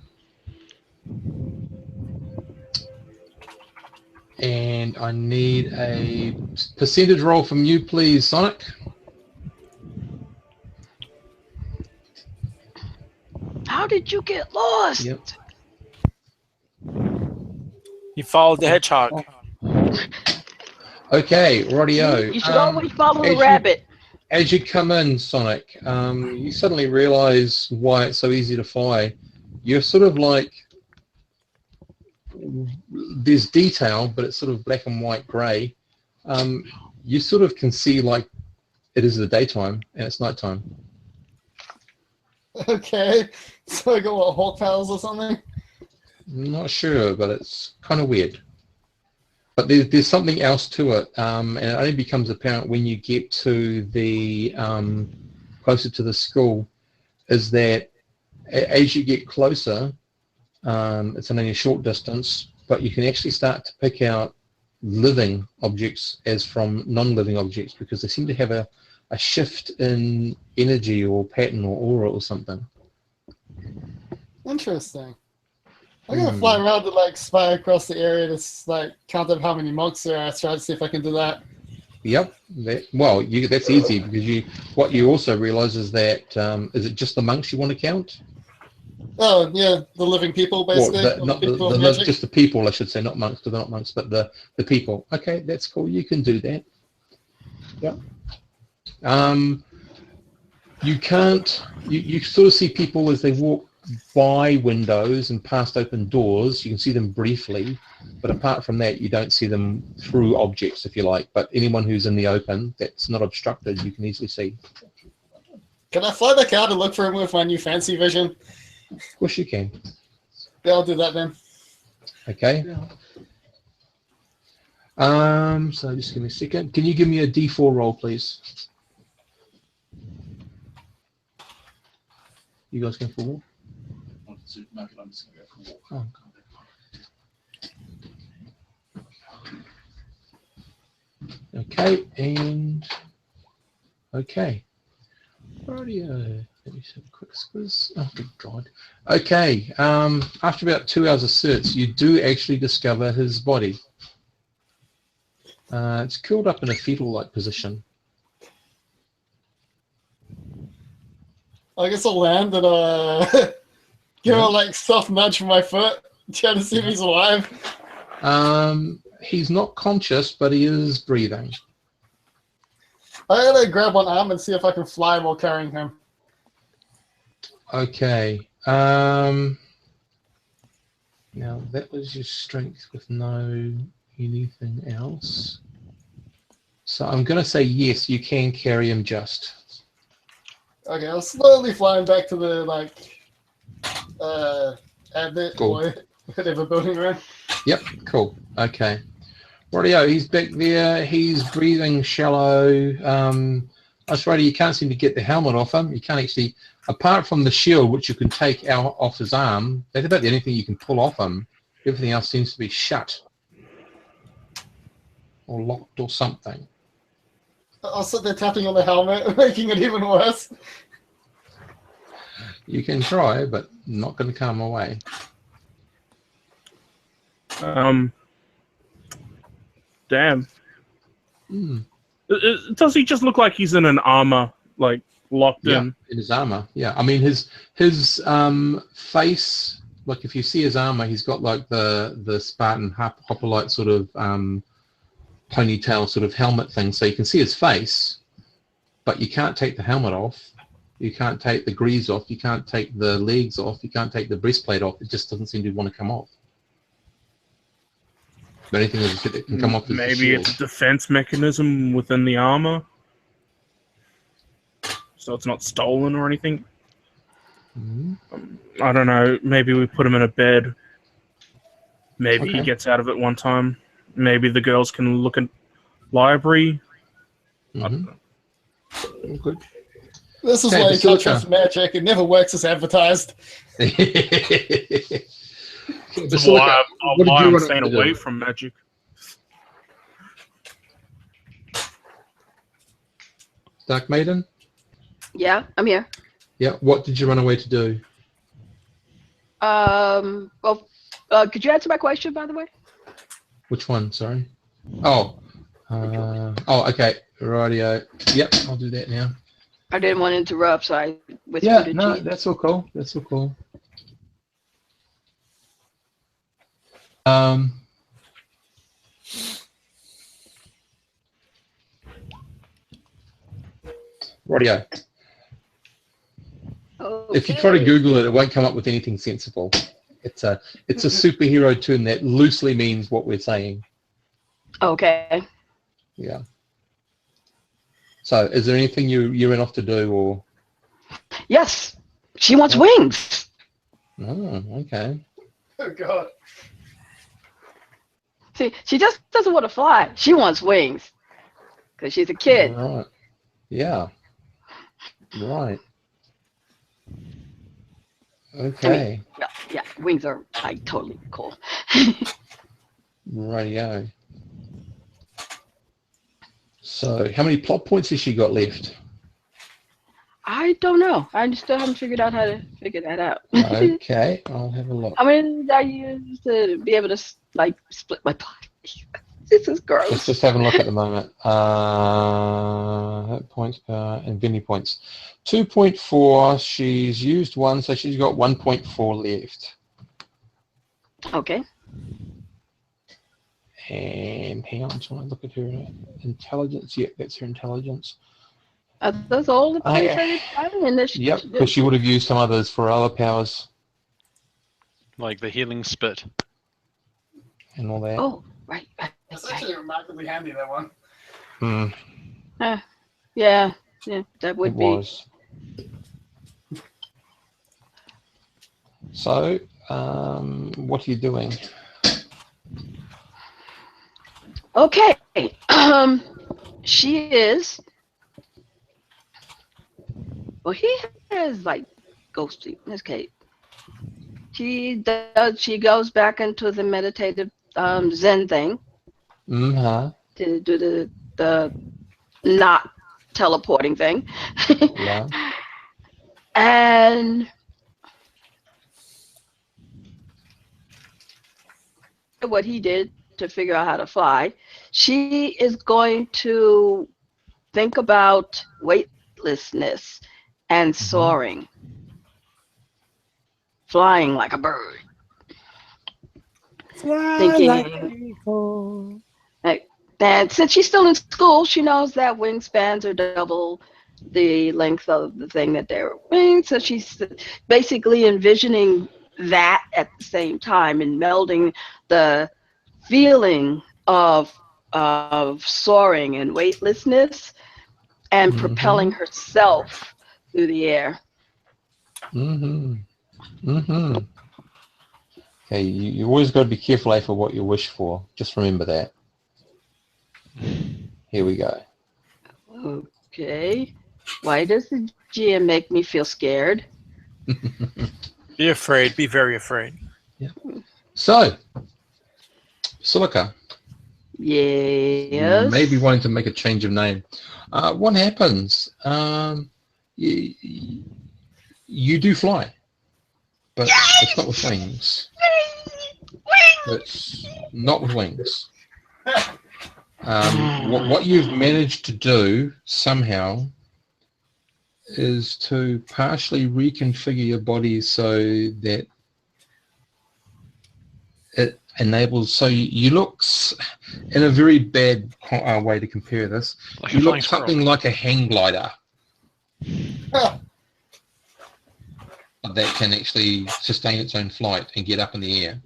And I need a percentage roll from you, please, Sonic. How did you get lost? Yep. You followed the hedgehog. Okay, rightio. You should always follow the as you- rabbit. As you come in, Sonic, you suddenly realize why it's so easy to fly. You're sort of like, there's detail, but it's sort of black and white grey. You sort of can see like it is the daytime and it's nighttime. Okay, so I got what, Hawk powers or something? Not sure, but it's kind of weird. But there's something else to it, and it only becomes apparent when you get to the closer to the school, is that as you get closer, it's only a short distance, but you can actually start to pick out living objects as from non-living objects because they seem to have a shift in energy or pattern or aura or something. Interesting. I'm gonna fly around to like spy across the area to like count up how many monks there are. Try to see if I can do that. Yep. That's easy because what you also realize is that is it just the monks you want to count? Oh yeah, the living people basically. Just the people, I should say, not monks, because they're not monks, but the people. Okay, that's cool. You can do that. Yep. You can't. You sort of see people as they walk by windows and past open doors. You can see them briefly, but apart from that, you don't see them through objects, if you like. But anyone who's in the open that's not obstructed, you can easily see. Can I fly back out and look for him with my new fancy vision? Of course you can. Yeah, I'll do that then. Okay. So just give me a second. Can you give me a D4 roll, please? You guys going for a walk? Oh. Okay, and okay. Radio. Let me just have a quick squiz. Oh, good God. Okay. After about 2 hours of search, you do actually discover his body. It's curled up in a fetal-like position. I guess I'll land and give him a like soft nudge from my foot, try to see if he's alive. He's not conscious, but he is breathing. I'm gonna grab one arm and see if I can fly while carrying him. Okay. Now that was your strength with no anything else. So I'm going to say yes, you can carry him just. Okay, I'll slowly fly him back to the admit Cool. or whatever building we're in. Yep, cool. Okay. Rightio, he's back there. He's breathing shallow. That's right, you can't seem to get the helmet off him. You can't actually, apart from the shield, which you can take out off his arm, that's about the only thing you can pull off him. Everything else seems to be shut or locked or something. I'll sit there tapping on the helmet, making it even worse. You can try, but not going to come away. Damn. Hmm. Does he just look like he's in an armor, like locked Yeah, in. in his armor. Yeah, I mean his face. Like if you see his armor, he's got like the Spartan hoplite sort of ponytail sort of helmet thing, so you can see his face, but you can't take the helmet off. You can't take the greaves off. You can't take the legs off. You can't take the breastplate off. It just doesn't seem to want to come off. The only thing that can come off is the Maybe shield. it's a defense mechanism within the armor, so it's not stolen or anything. Mhm. I don't know. Maybe we put him in a bed. Maybe he Okay. gets out of it one time. Maybe the girls can look at library. I don't Mhm. know. Good. This is Okay, why you can't Basilica. trust magic. It never works as advertised. That's why what did you I'm want staying to do? away from magic. Dark Maiden? Yeah, I'm here. Yeah. What did you run away to do? Well, could you answer my question, by the way? Which one? Sorry. Oh. Okay. Radio. Yep. I'll do that now. I didn't want to interrupt, so I whispered Yeah. it No, to you. that's all cool. That's all cool. Radio. If you try to Okay. Google it, it won't come up with anything sensible. It's a superhero term that loosely means what we're saying. Okay. Yeah. So, is there anything you went off to do, or? Yes, she wants Yeah. wings. Oh, okay. Oh god. See, she just doesn't want to fly. She wants wings because she's a kid. Right. Yeah. Right. Okay. Yeah, wings are like totally cool. Radio. So, how many plot points has she got left? I don't know. I still haven't figured out how to figure that out. Okay, I'll have a look. How many did I use to be able to like split my body? This is gross. Let's just have a look at the moment. Hit points and Vinny points. 2.4. She's used one, so she's got 1.4 left. Okay. And hang on, I'm trying to look at her intelligence. Yep, that's her intelligence. Are those all the points I- I got in this? Yep, because she would have used some others for other powers Like the healing spit. and all that. Oh, right. That's actually remarkably handy, that one. Hmm, Yeah, that it would be. was. So, what are you doing? Okay. She is. Well, he has like ghost sleep. Okay. She does. She goes back into the meditative Zen thing Mm-hmm. to do the not teleporting thing, Yeah. and what he did to figure out how to fly. She is going to think about weightlessness and soaring, flying like a bird. Thinking, and since she's still in school, she knows that wingspans are double the length of the thing that they're wings. So she's basically envisioning that at the same time and melding the feeling of soaring and weightlessness and propelling herself through the air. Mm-hmm. Mm-hmm. Okay, you always got to be careful for what you wish for. Just remember that. Here we go. Okay. Why does the GM make me feel scared? Be afraid. Be very afraid. So, Silica, Yes. maybe wanting to make a change of name. What happens? You do fly, but it's not with wings. It's not with wings. What you've managed to do somehow is to partially reconfigure your body so that it enables, so you look, in a very bad way to compare this, Like you a look flying squirrel. something like a hang glider that can actually sustain its own flight and get up in the air.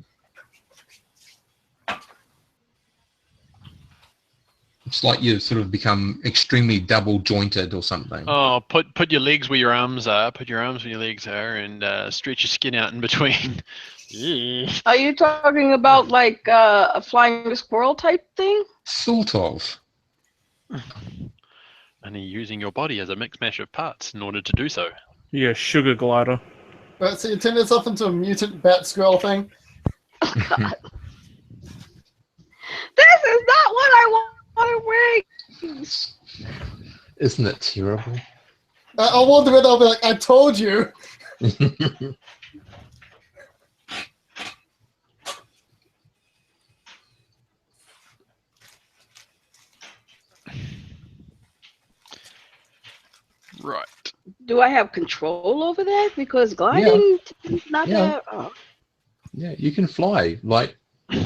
It's like you've sort of become extremely double jointed or something. Oh, put your legs where your arms are. Put your arms where your legs are, and stretch your skin out in between. Yeah. Are you talking about like a flying squirrel type thing? Sort of. And you're using your body as a mixed mash of parts in order to do so. Yeah, sugar glider. Right, so you turned yourself into a mutant bat squirrel thing. This is not what I wanted wings. Isn't it terrible? I wonder whether I'll be like, I told you. Right. Do I have control over that? Because gliding is not Yeah. that. Oh. Yeah, you can fly like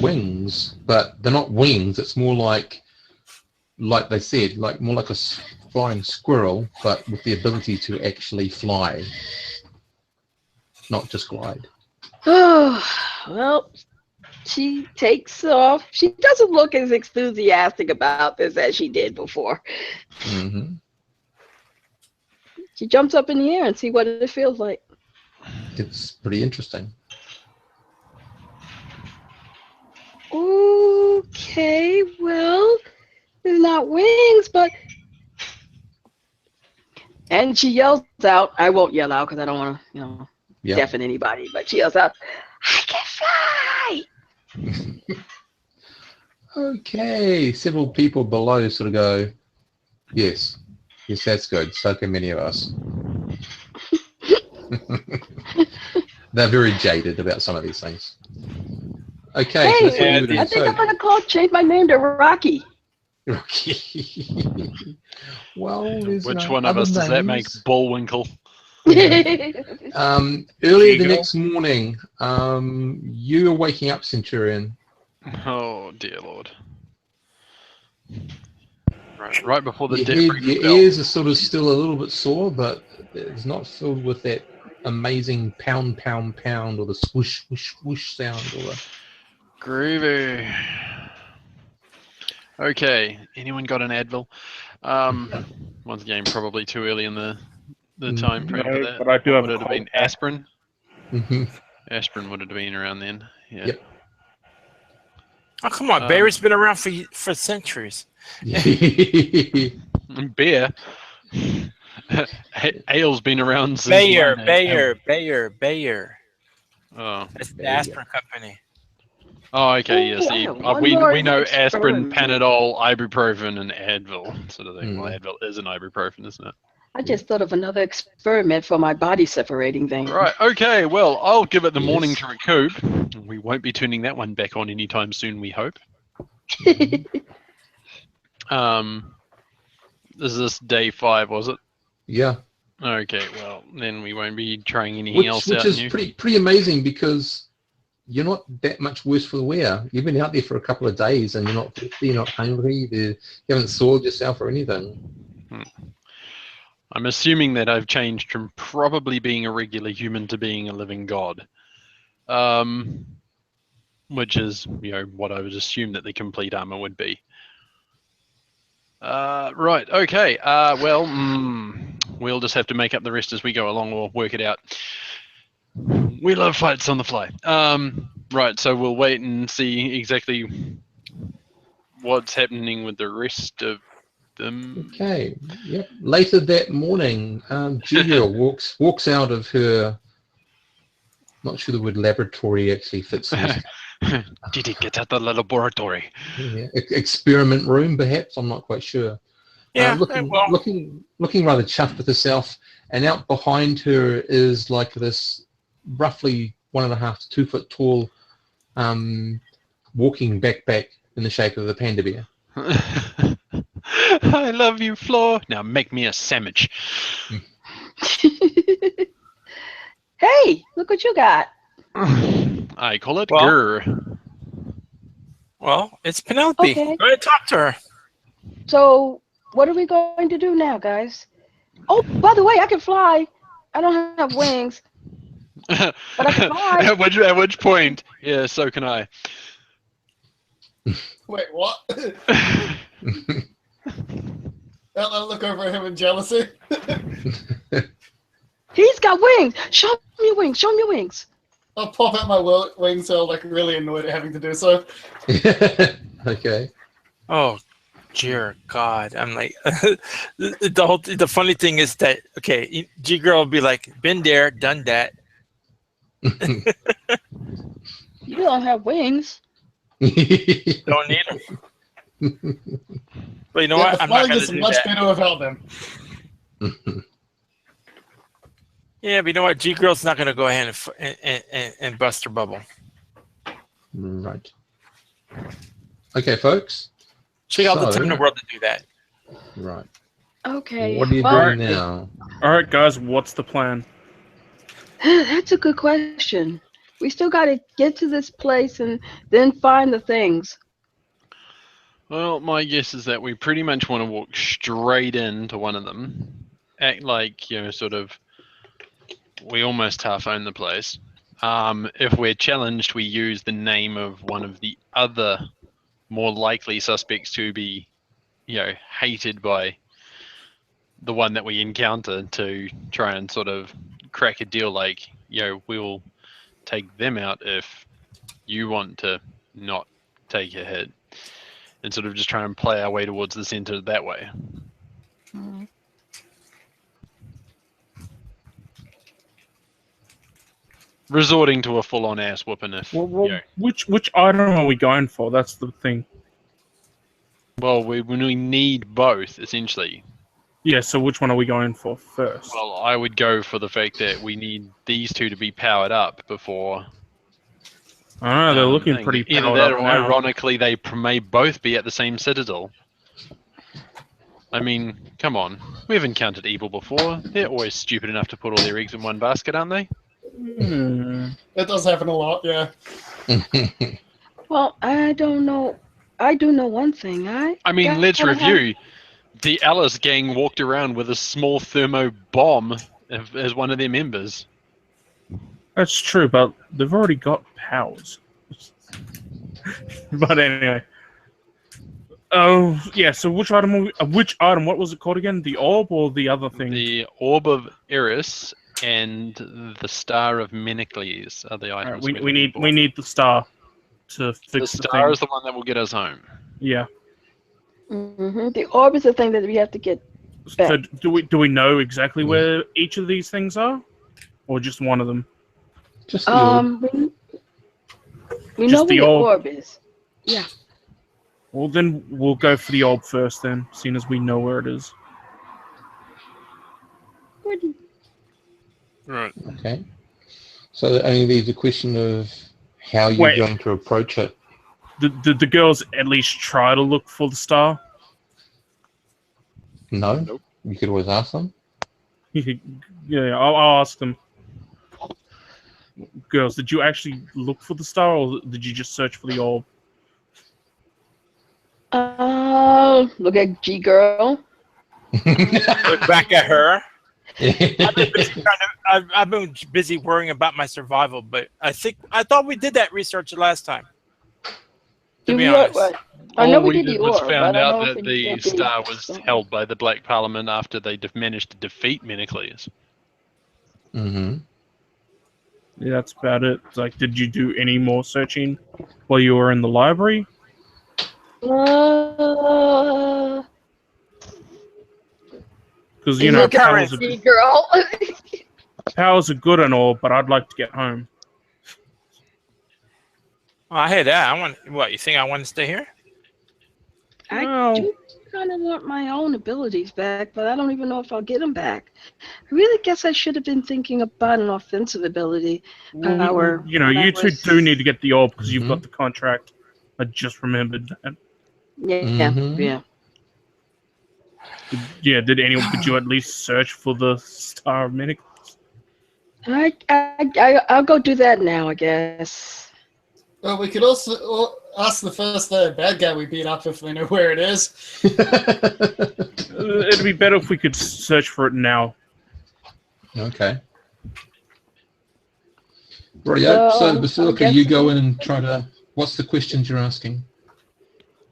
wings, but they're not wings. It's more like they said, like more like a flying squirrel, but with the ability to actually fly, not just glide. Oh, well, she takes off. She doesn't look as enthusiastic about this as she did before. Hmm. She jumps up in the air and see what it feels like. It's pretty interesting. Okay, well, it's not wings, but... And she yells out. I won't yell out because I don't want to, Yeah. deafen anybody. But she yells out, I can fly! Okay. Several people below sort of go, yes, that's good. So can many of us. They're very jaded about some of these things. Okay, so that's what Hey, you would I think I'm going to change my name to Rocky. Well, there's Which no one of other us does that make names. Bullwinkle? Earlier the Hugo? next morning, you are waking up, Centurion. Oh dear Lord! Right before the Your breakfast ears are sort of still a little bit sore, but it's not filled with that amazing pound, pound, pound, or the swoosh, whoosh, whoosh sound, or the... Groovy. Okay, anyone got an Advil? Once again, probably too early in the time frame for No, that. but I do have Would a it have cold been pack. aspirin? Mhm. Aspirin would have been around then. Yeah. Yep. Oh, come on. Barry's been around for centuries. Beer. Ale's been around since. Bayer. Oh. That's the aspirin company. Oh, okay. Yeah. Oh, See, one we more know aspirin, experiment. Panadol, ibuprofen, and Advil sort of thing. Mm. Well, Advil is an ibuprofen, isn't it? I just thought of another experiment for my body separating thing. Right. Okay. Well, I'll give it the morning Yes. to recoup. We won't be turning that one back on anytime soon. We hope. Is this day 5? Was it? Yeah. Okay. Well, then we won't be trying anything else Which out. is new. pretty amazing because you're not that much worse for the wear. You've been out there for a couple of days and you're not thirsty, you're not hungry, you haven't soiled yourself or anything. I'm assuming that I've changed from probably being a regular human to being a living god. Which is, what I would assume that the complete armor would be. Right, okay. We'll just have to make up the rest as we go along or work it out. We love fights on the fly. Right, so we'll wait and see exactly what's happening with the rest of them. Okay. Yep. Later that morning, Julia walks out of her. Not sure the word laboratory actually fits. In this, Did he get at the laboratory? experiment room, perhaps. I'm not quite sure. Yeah, looking rather chuffed with herself, and out behind her is like this roughly 1.5 to 2 foot tall walking backpack in the shape of a panda bear. I love you, Floor. Now make me a sandwich. Hey, look what you got. I call it Well- grr. Well, it's Penelope. Okay. Go ahead and talk to her. So, what are we going to do now, guys? Oh, by the way, I can fly. I don't have wings. But I can fly. At which point, yeah, so can I. Wait, what? I'll look over at him in jealousy. He's got wings. Show me your wings. Show me your wings. I'll pop out my wings, so like really annoyed at having to do so. Okay. Oh, dear God! I'm like, the funny thing is that G Girl will be like, been there, done that. You don't have wings. Don't need them. But you know Yeah, what? the I'm not flying gonna is do much that. better without them. Yeah, but you know what? G Girl's not gonna go ahead and bust her bubble. Right. Okay, folks. She got all the So- time in the world to do that. Right. Okay. What are you well, doing now? All right, guys, what's the plan? That's a good question. We still got to get to this place and then find the things. Well, my guess is that we pretty much want to walk straight into one of them. Act like, sort of, we almost half own the place. If we're challenged, we use the name of one of the other more likely suspects to be, hated by the one that we encounter to try and sort of crack a deal like, we'll take them out if you want to not take a hit. And sort of just try and play our way towards the center that way. Resorting to a full-on ass whooping if, Well, which item are we going for? That's the thing. well, we need both, essentially. Yeah, so which one are we going for first? Well, I would go for the fact that we need these two to be powered up before. I don't know, they're looking thing. pretty Either powered that, up or now. ironically, they may both be at the same citadel. I mean, come on. We've encountered evil before. They're always stupid enough to put all their eggs in one basket, aren't they? That does happen a lot, yeah. Well, I don't know. I do know one thing. I mean, let's gotta have- review. The Alice gang walked around with a small thermo bomb as one of their members. That's true, but they've already got powers. But anyway. Oh, yeah, so which item, what was it called again? The orb or the other thing? The Orb of Eris and the Star of Menecles are the Alright, items. we we're need looking we need the star to for. fix The the star thing. is the one that will get us home. Yeah. The orb is the thing that we have to get. So do we know exactly where each of these things are? Or just one of them? Just the orb. We Just know the where the orb. orb is. Yeah. Well, then we'll go for the orb first then, seeing as we know where it is. Right. Okay. So it only leaves a question of how you're Wait. going to approach it. Did the girls at least try to look for the star? No? Nope. You could always ask them. Yeah, I'll ask them. Girls, did you actually look for the star, or did you just search for the orb? Look at G Girl. Look back at her. Yeah. I've been busy worrying about my survival, but I thought we did that research last time. To be honest. I know All we did the was orb. found I don't out know if that it the can't be- star was held by the Black Parliament after they managed to defeat Menecles. Mm-hmm. Yeah, that's about it. It's like, did you do any more searching while you were in the library? Uh, Because you know, look at powers G Girl. are good and all, but I'd like to get home. Oh, I hear that. I want. What you think? I want to stay here? I Well, do kind of want my own abilities back, but I don't even know if I'll get them back. I really guess I should have been thinking about an offensive ability. Power. you know, when I you two was- do need to get the orb because you've Mhm. got the contract. I just remembered that. Yeah, Mhm. yeah. Did you at least search for the Star of Menacles? I'll go do that now, I guess. Well, we could also ask the first bad guy we beat up if we know where it is. It'd be better if we could search for it now. Okay. Rightio. So, Basilica, you go in and try to... What's the questions you're asking?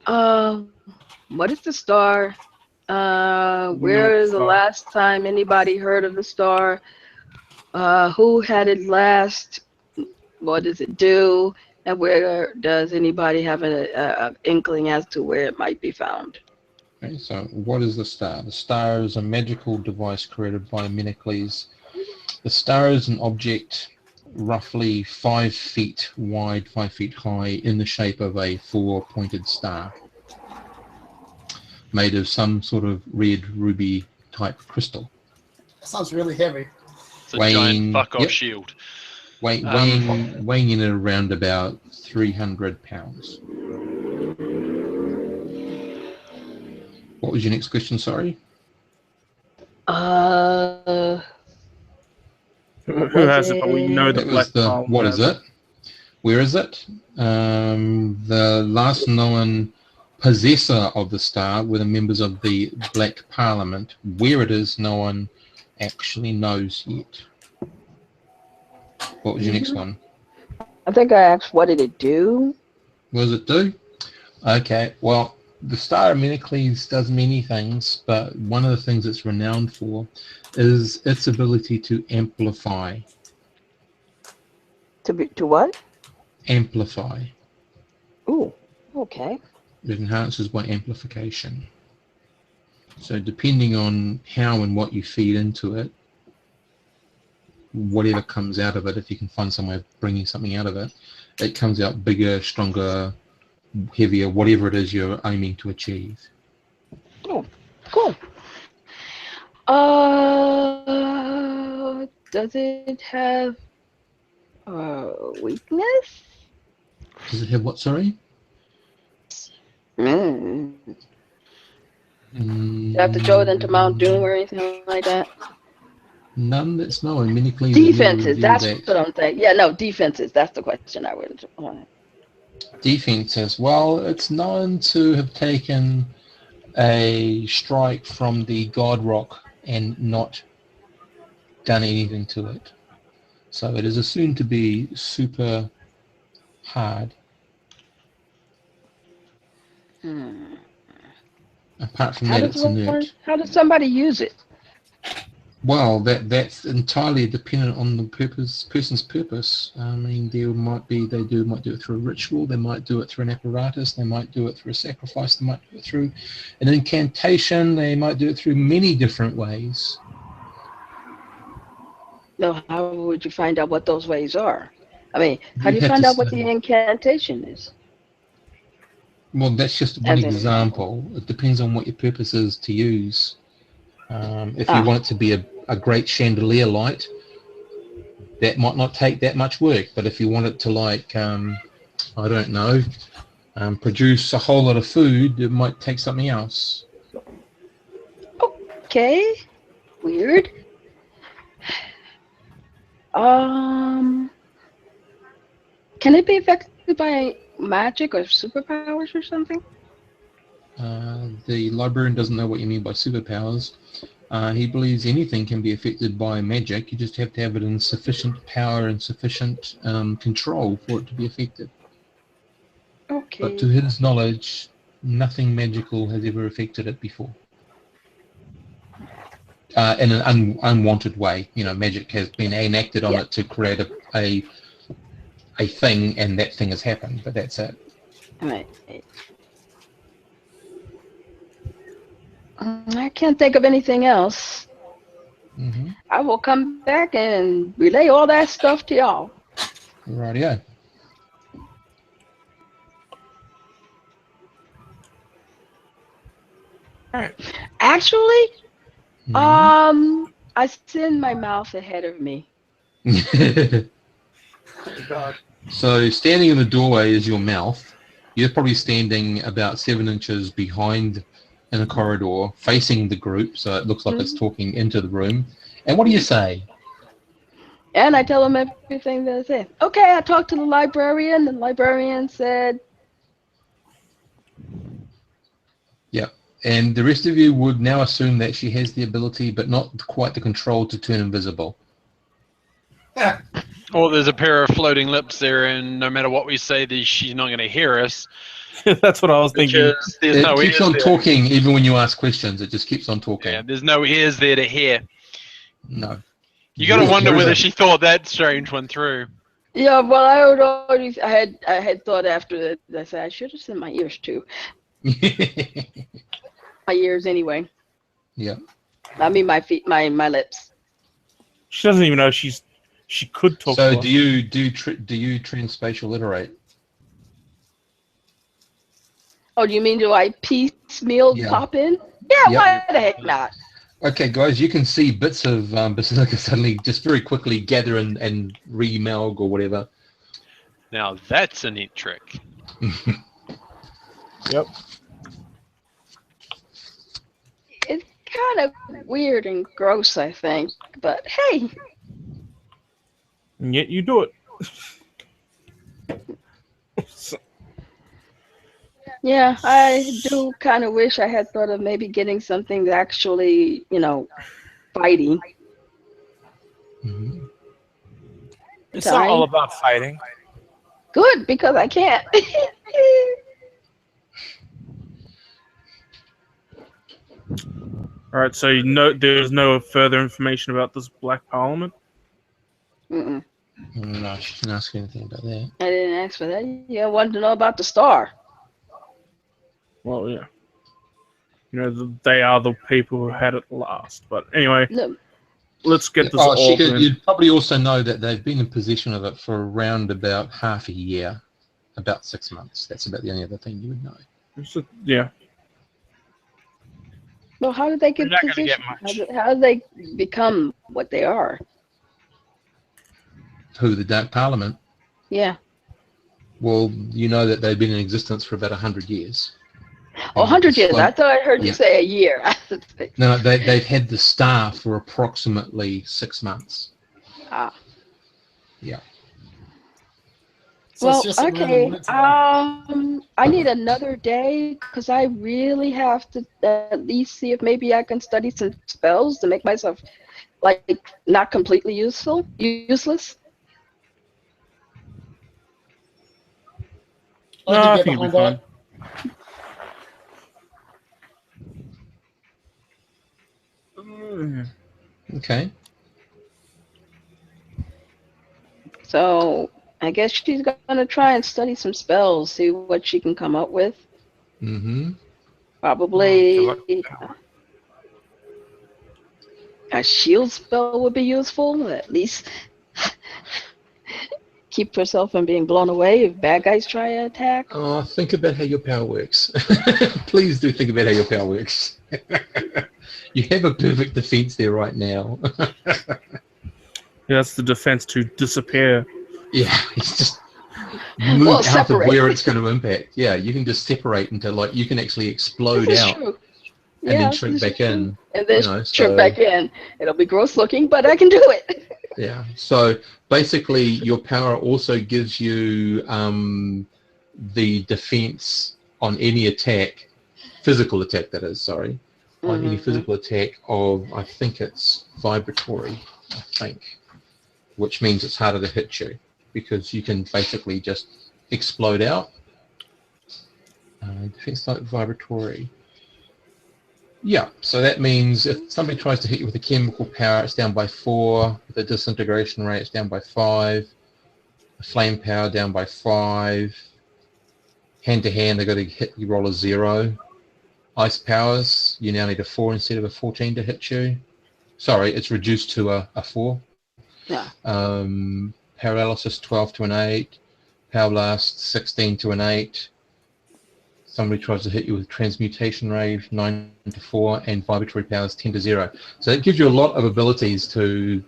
What is the star? Where is the last time anybody heard of the star? Who had it last? What does it do? And where does anybody have an inkling as to where it might be found? Okay, so what is the star? The star is a magical device created by Menacles. The star is an object roughly 5 feet wide, 5 feet high, in the shape of a 4-pointed star, made of some sort of red ruby type crystal. That sounds really heavy. It's a giant fuck-off shield. Weighing in at around about 300 pounds. What was your next question, sorry? Who has it? But we know That was the, what is it? Where is it? The last known possessor of the star were the members of the Black Parliament. Where it is, no one actually knows yet. What was your next one? I think I asked, what did it do? What does it do? Okay, well, the Star of Menacles does many things, but one of the things it's renowned for is its ability to amplify. To what? Amplify. Ooh, okay. It enhances by amplification. So depending on how and what you feed into it, whatever comes out of it, if you can find some way of bringing something out of it, it comes out bigger, stronger, heavier, whatever it is you're aiming to achieve. Oh, cool. Does it have weakness? Does it have what, sorry? Do you have to throw it into Mount Doom or anything like that? None that's known. Menacles Defenses, that's what I'm saying. Yeah, no, defenses. That's the question I would want. Defenses. Well, it's known to have taken a strike from the God Rock and not done anything to it. So it is assumed to be super hard. Apart from that, it's inert. How does somebody use it? Well, that's entirely dependent on the person's purpose. I mean, they might do it through a ritual, they might do it through an apparatus, they might do it through a sacrifice, they might do it through an incantation, they might do it through many different ways. No, how would you find out what those ways are? I mean, how do you find out what the incantation is? Well, that's just one example. It depends on what your purpose is to use. If you want it to be a great chandelier light, that might not take that much work. But if you want it to, like, I don't know, produce a whole lot of food, it might take something else. Okay, weird. Can it be affected by magic or superpowers or something? The librarian doesn't know what you mean by superpowers. He believes anything can be affected by magic. You just have to have it in sufficient power and sufficient control for it to be affected. Okay. But to his knowledge, nothing magical has ever affected it before. In an unwanted way. You know, magic has been enacted on it to create a thing, and that thing has happened, but that's it. All right. I can't think of anything else. Mm-hmm. I will come back and relay all that stuff to y'all. Rightio. Actually, Mm-hmm. I send my mouth ahead of me. So standing in the doorway is your mouth. You're probably standing about 7 inches behind in a corridor facing the group, so it looks like it's talking into the room. And what do you say? And I tell him everything that I said. Okay, I talked to the librarian. The librarian said, And the rest of you would now assume that she has the ability, but not quite the control to turn invisible. Or there's a pair of floating lips there, and no matter what we say, she's not going to hear us. That's what I was thinking. Because there's It no keeps ears on there. talking even when you ask questions. It just keeps on talking. Yeah, there's no ears there to hear. No. You got to There- wonder there is whether a- she thought that strange one through. yeah, well, I had thought after that, I said, I should have sent my ears too. My ears anyway. Yeah. I mean, my feet, my lips. She doesn't even know she could talk. So to us. do you transpatial iterate? Oh, do you mean do I piecemeal Yeah. pop in? Yeah, Yep. why the heck not? Okay, guys, you can see bits of Basilica suddenly just very quickly gather and remelg or whatever. Now that's a neat trick. Yep. It's kind of weird and gross, I think. But hey, And yet you do it. So- yeah, I do kind of wish I had thought of maybe getting something that actually, fighting. Mhm. It's not all about fighting. Good, because I can't. All right. So there's no further information about this Black Parliament. Mm-mm. No, she didn't ask anything about that. I didn't ask for that. Yeah, I wanted to know about the star. Well, yeah. They are the people who had it last. But anyway, Look, let's get this Oh, orb in. you'd probably also know that they've been in possession of it for around about half a year, about 6 months. That's about the only other thing you would know. Yeah. well, how did they get You're not gonna position? get much. How did they become what they are? Who, the Dark Parliament? Yeah. Well, you know that they've been in existence for about 100 years. Oh, 100 years. Well, I thought I heard you yeah. say a year. No, they've had the star for approximately 6 months. Ah. Yeah. So Well, it's just a random okay. limit to them. I need another day because I really have to at least see if maybe I can study some spells to make myself like not completely useless. I No, can I get think it'll be behind fine. Okay. So I guess she's gonna try and study some spells, see what she can come up with. Mm-hmm. Probably Good a shield spell would be useful. At least keep herself from being blown away if bad guys try to attack. Oh, think about how your power works. Please do think about how your power works. You have a perfect defense there right now. Yeah, that's the defense to disappear. Yeah, it's just move Well, out separate. of where it's going to impact. Yeah, you can just separate into you can actually explode This is out true. and then Yeah, shrink this is back true. in. And then you know, shrink so- back in. It'll be gross looking, but I can do it. Yeah. So basically, your power also gives you the defense on any attack, physical attack that is. Sorry, on any Mhm. physical attack of I think it's vibratory. I think, which means it's harder to hit you because you can basically just explode out. Defense like vibratory. Yeah, so that means if somebody tries to hit you with a chemical power, it's down by 4. The disintegration rate is down by 5. The flame power down by 5. Hand to hand, they've got to hit you, roll a 0. Ice powers, you now need a 4 instead of a 14 to hit you. Sorry, it's reduced to a 4. Yeah. Paralysis 12 to an 8. Power blast 16 to an 8. Somebody tries to hit you with transmutation ray 9 to 4 and vibratory powers 10 to 0. So it gives you a lot of abilities to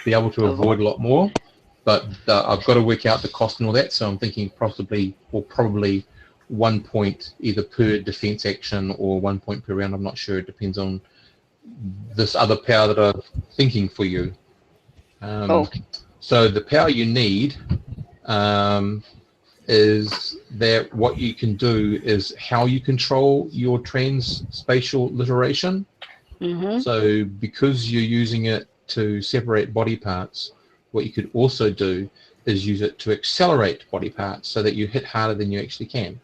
be able to avoid a lot more. But I've got to work out the cost and all that. So I'm thinking probably 1 point either per defense action or 1 point per round. I'm not sure. It depends on this other power that I'm thinking for you. Okay. So the power you need is that what you can do is how you control your trans-spatial literation. Mm-hmm. So because you're using it to separate body parts, what you could also do is use it to accelerate body parts so that you hit harder than you actually can.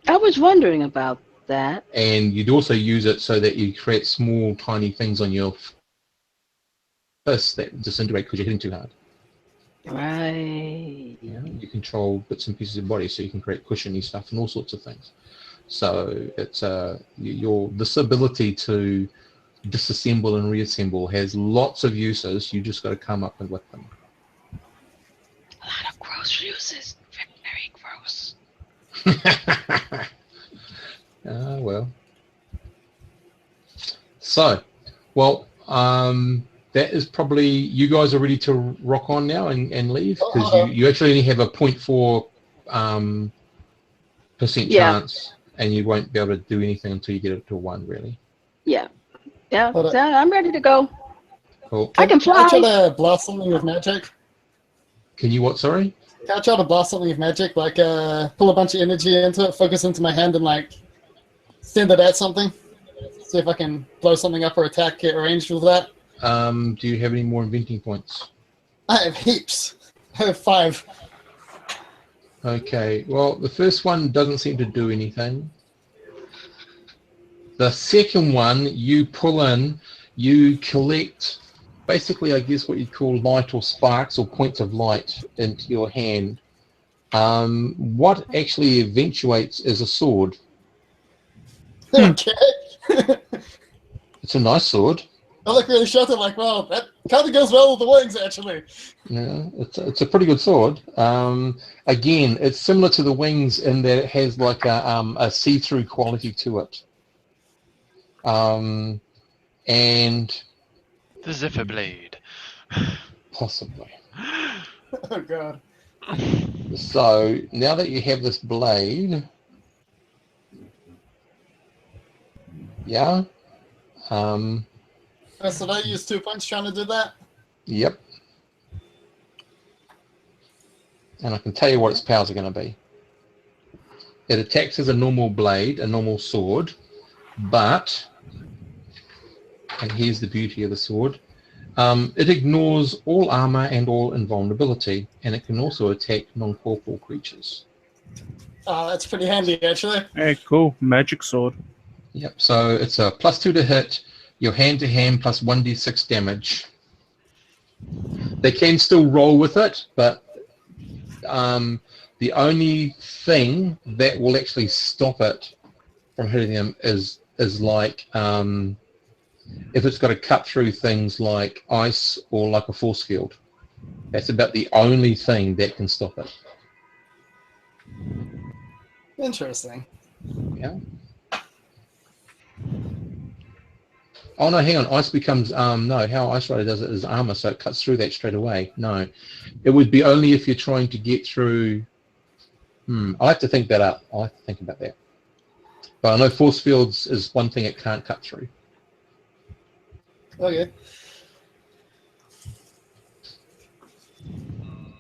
I was wondering about that. And you'd also use it so that you create small, tiny things on your fist that disintegrate because you're hitting too hard. Right. Yeah, you control bits and pieces of body, so you can create cushiony stuff and all sorts of things. So it's this ability to disassemble and reassemble has lots of uses. You just got to come up with them. A lot of gross uses. Very gross. Well. So, well, that is probably, you guys are ready to rock on now and leave, because you actually only have a 0.4 percent chance, and you won't be able to do anything until you get it to 1, really. Yeah. Yeah. So I'm ready to go. Cool. I can fly. Can I try to blast something with magic? Can you what, sorry? Can I try to blast something with magic? Like pull a bunch of energy into it, focus into my hand, and like send it at something? See if I can blow something up or attack, get ranged with that. Do you have any more inventing points? I have heaps. I have 5. Okay, well, the first one doesn't seem to do anything. The second one, you pull in, you collect, basically, I guess what you'd call light or sparks or points of light into your hand. What actually eventuates is a sword. Okay. It's a nice sword. I look really shocked. I'm like, well, that kind of goes well with the wings, actually. Yeah, it's a pretty good sword. Again, it's similar to the wings in that it has like a see-through quality to it. And The Zephyr Blade. possibly. Oh, God. So now that you have this blade, yeah. So I used 2 points trying to do that? Yep. And I can tell you what its powers are going to be. It attacks as a normal blade, a normal sword, but, and here's the beauty of the sword, it ignores all armor and all invulnerability, and it can also attack non-corporal creatures. Oh, that's pretty handy, actually. Hey, cool. Magic sword. Yep, so it's a +2 to hit, your hand-to-hand plus 1d6 damage. They can still roll with it, but the only thing that will actually stop it from hitting them is like if it's got to cut through things like ice or like a force field. That's about the only thing that can stop it. Interesting. Yeah. Oh no, hang on. Ice becomes no. How Ice Rider does it is armor, so it cuts through that straight away. No, it would be only if you're trying to get through. I'll have to think that up. I'll have to think about that. But I know force fields is one thing it can't cut through. Okay.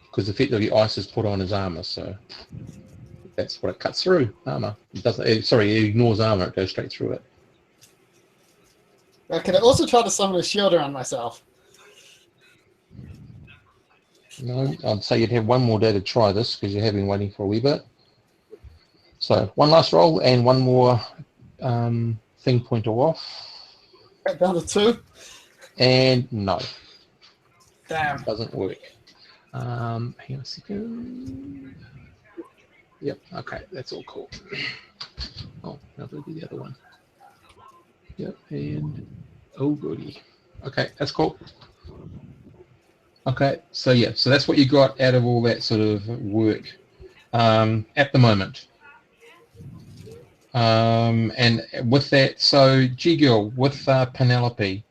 Because effectively ice is put on as armor, so that's what it cuts through. Armor. It doesn't. It ignores armor. It goes straight through it. Can I also try to summon a shield around myself? No, I'd say you'd have one more day to try this because you have been waiting for a wee bit. So one last roll and one more thing pointer off. Right down to 2. And no, Damn. doesn't work. Hang on a second. Yep, okay, that's all cool. Oh, now there'll be the other one. Yep, and oh goody. Okay, that's cool. Okay, so yeah, so that's what you got out of all that sort of work at the moment. And with that, so G-Girl, with Penelope,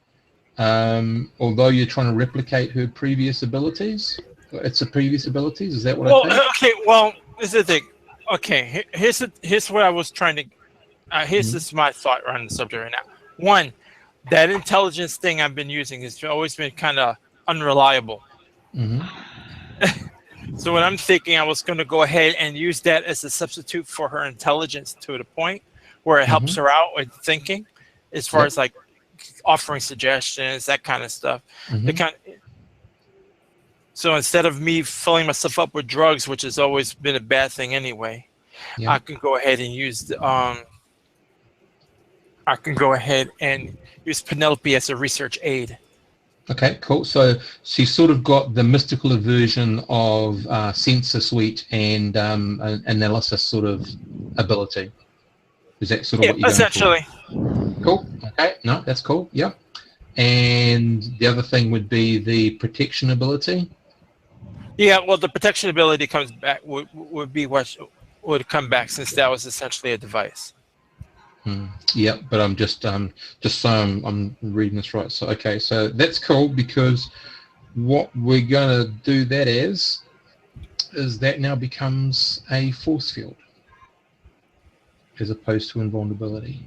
although you're trying to replicate her previous abilities, is that what I think? Okay, well, this is the thing. okay. Here's what I was trying to. Here's just my thought around the subject right now. One, that intelligence thing I've been using has always been kind of unreliable. Mm-hmm. So what I'm thinking, I was going to go ahead and use that as a substitute for her intelligence to the point where it helps her out with thinking, as far as like offering suggestions, that kind of stuff. So instead of me filling myself up with drugs, which has always been a bad thing anyway, I can go ahead and use Penelope as a research aid. Okay, cool. So she's sort of got the mystical version of sensor suite and an analysis sort of ability. Is that sort of what you're essentially going for? Cool. Okay. No, that's cool. Yep. And the other thing would be the protection ability. Yeah. Well, the protection ability comes back would be what would come back, since that was essentially a device. Yeah, but I'm just so I'm reading this right. So okay, so that's cool, because what we're gonna do that is that now becomes a force field as opposed to invulnerability.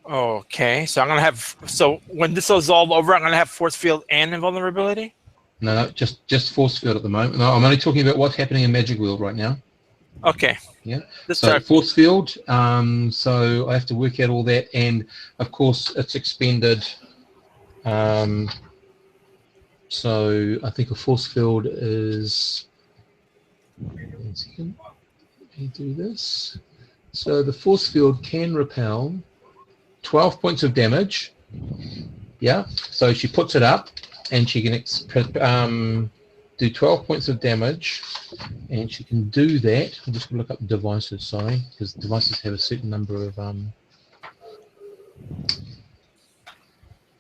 Okay, so I'm gonna have, so when this is all over, I'm gonna have force field and invulnerability. No, just force field at the moment. No, I'm only talking about what's happening in Magic Wheel right now. Okay. Yeah. So force field. So I have to work out all that, and of course it's expended. So I think a force field is. 1 second. Let me do this. So the force field can repel 12 points of damage. Yeah. So she puts it up, and she can do 12 points of damage, and she can do that. I'm just going to look up devices, sorry, because devices have a certain number of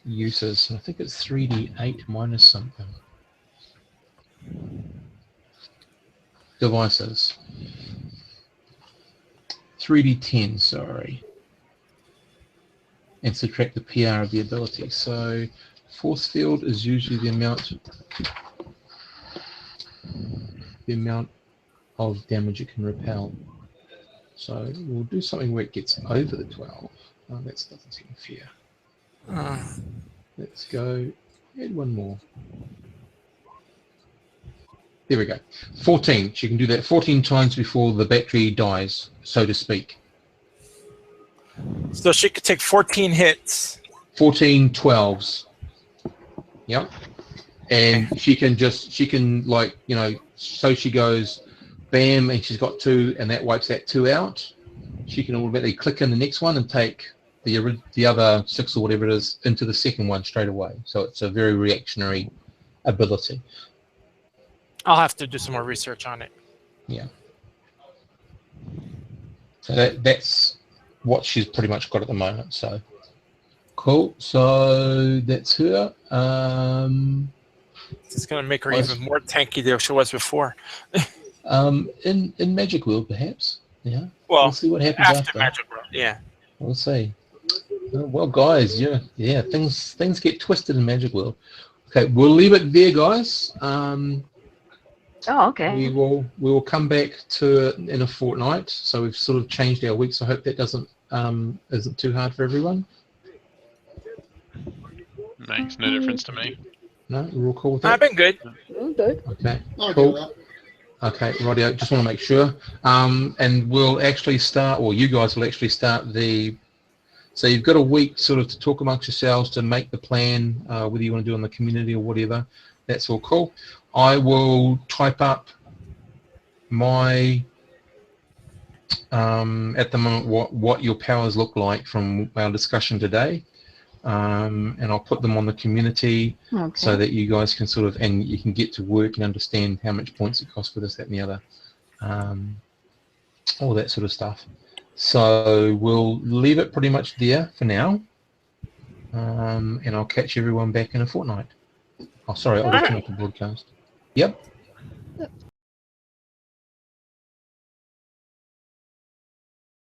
uses. I think it's 3d8 minus something. Devices. 3d10, sorry. And subtract the PR of the ability. So force field is usually the amount of damage it can repel. So we'll do something where it gets over the 12. Oh, that doesn't seem fair. Let's go, add one more. There we go. 14. She can do that 14 times before the battery dies, so to speak. So she could take 14 hits. 14 12s. Yep. And she can like, you know, so she goes bam, and she's got 2, and that wipes that 2 out. She can automatically click in the next one and take the other 6 or whatever it is into the second one straight away. So it's a very reactionary ability. I'll have to do some more research on it. Yeah. So that's what she's pretty much got at the moment. So cool. So that's her. It's going to make her even more tanky than she was before. In Magic World, perhaps. Yeah. Well, we'll see what happens after. Magic World, yeah. We'll see. Well, guys, yeah, things get twisted in Magic World. Okay, we'll leave it there, guys. Okay. We will come back to it in a fortnight. So we've sort of changed our weeks. I hope that isn't too hard for everyone. Makes no difference to me. No, we're all cool with that. I've been good. Good. Okay, cool. Okay, rightio. Just want to make sure. And we'll actually start, or you guys will actually start so you've got a week sort of to talk amongst yourselves to make the plan, whether you want to do it in the community or whatever. That's all cool. I will type up my, at the moment, what your powers look like from our discussion today. And I'll put them on the community so that you guys can sort of, and you can get to work and understand how much points it costs for this, that, and the other. All that sort of stuff. So we'll leave it pretty much there for now. And I'll catch everyone back in a fortnight. Oh, sorry, I'll just turn off the broadcast. Yep.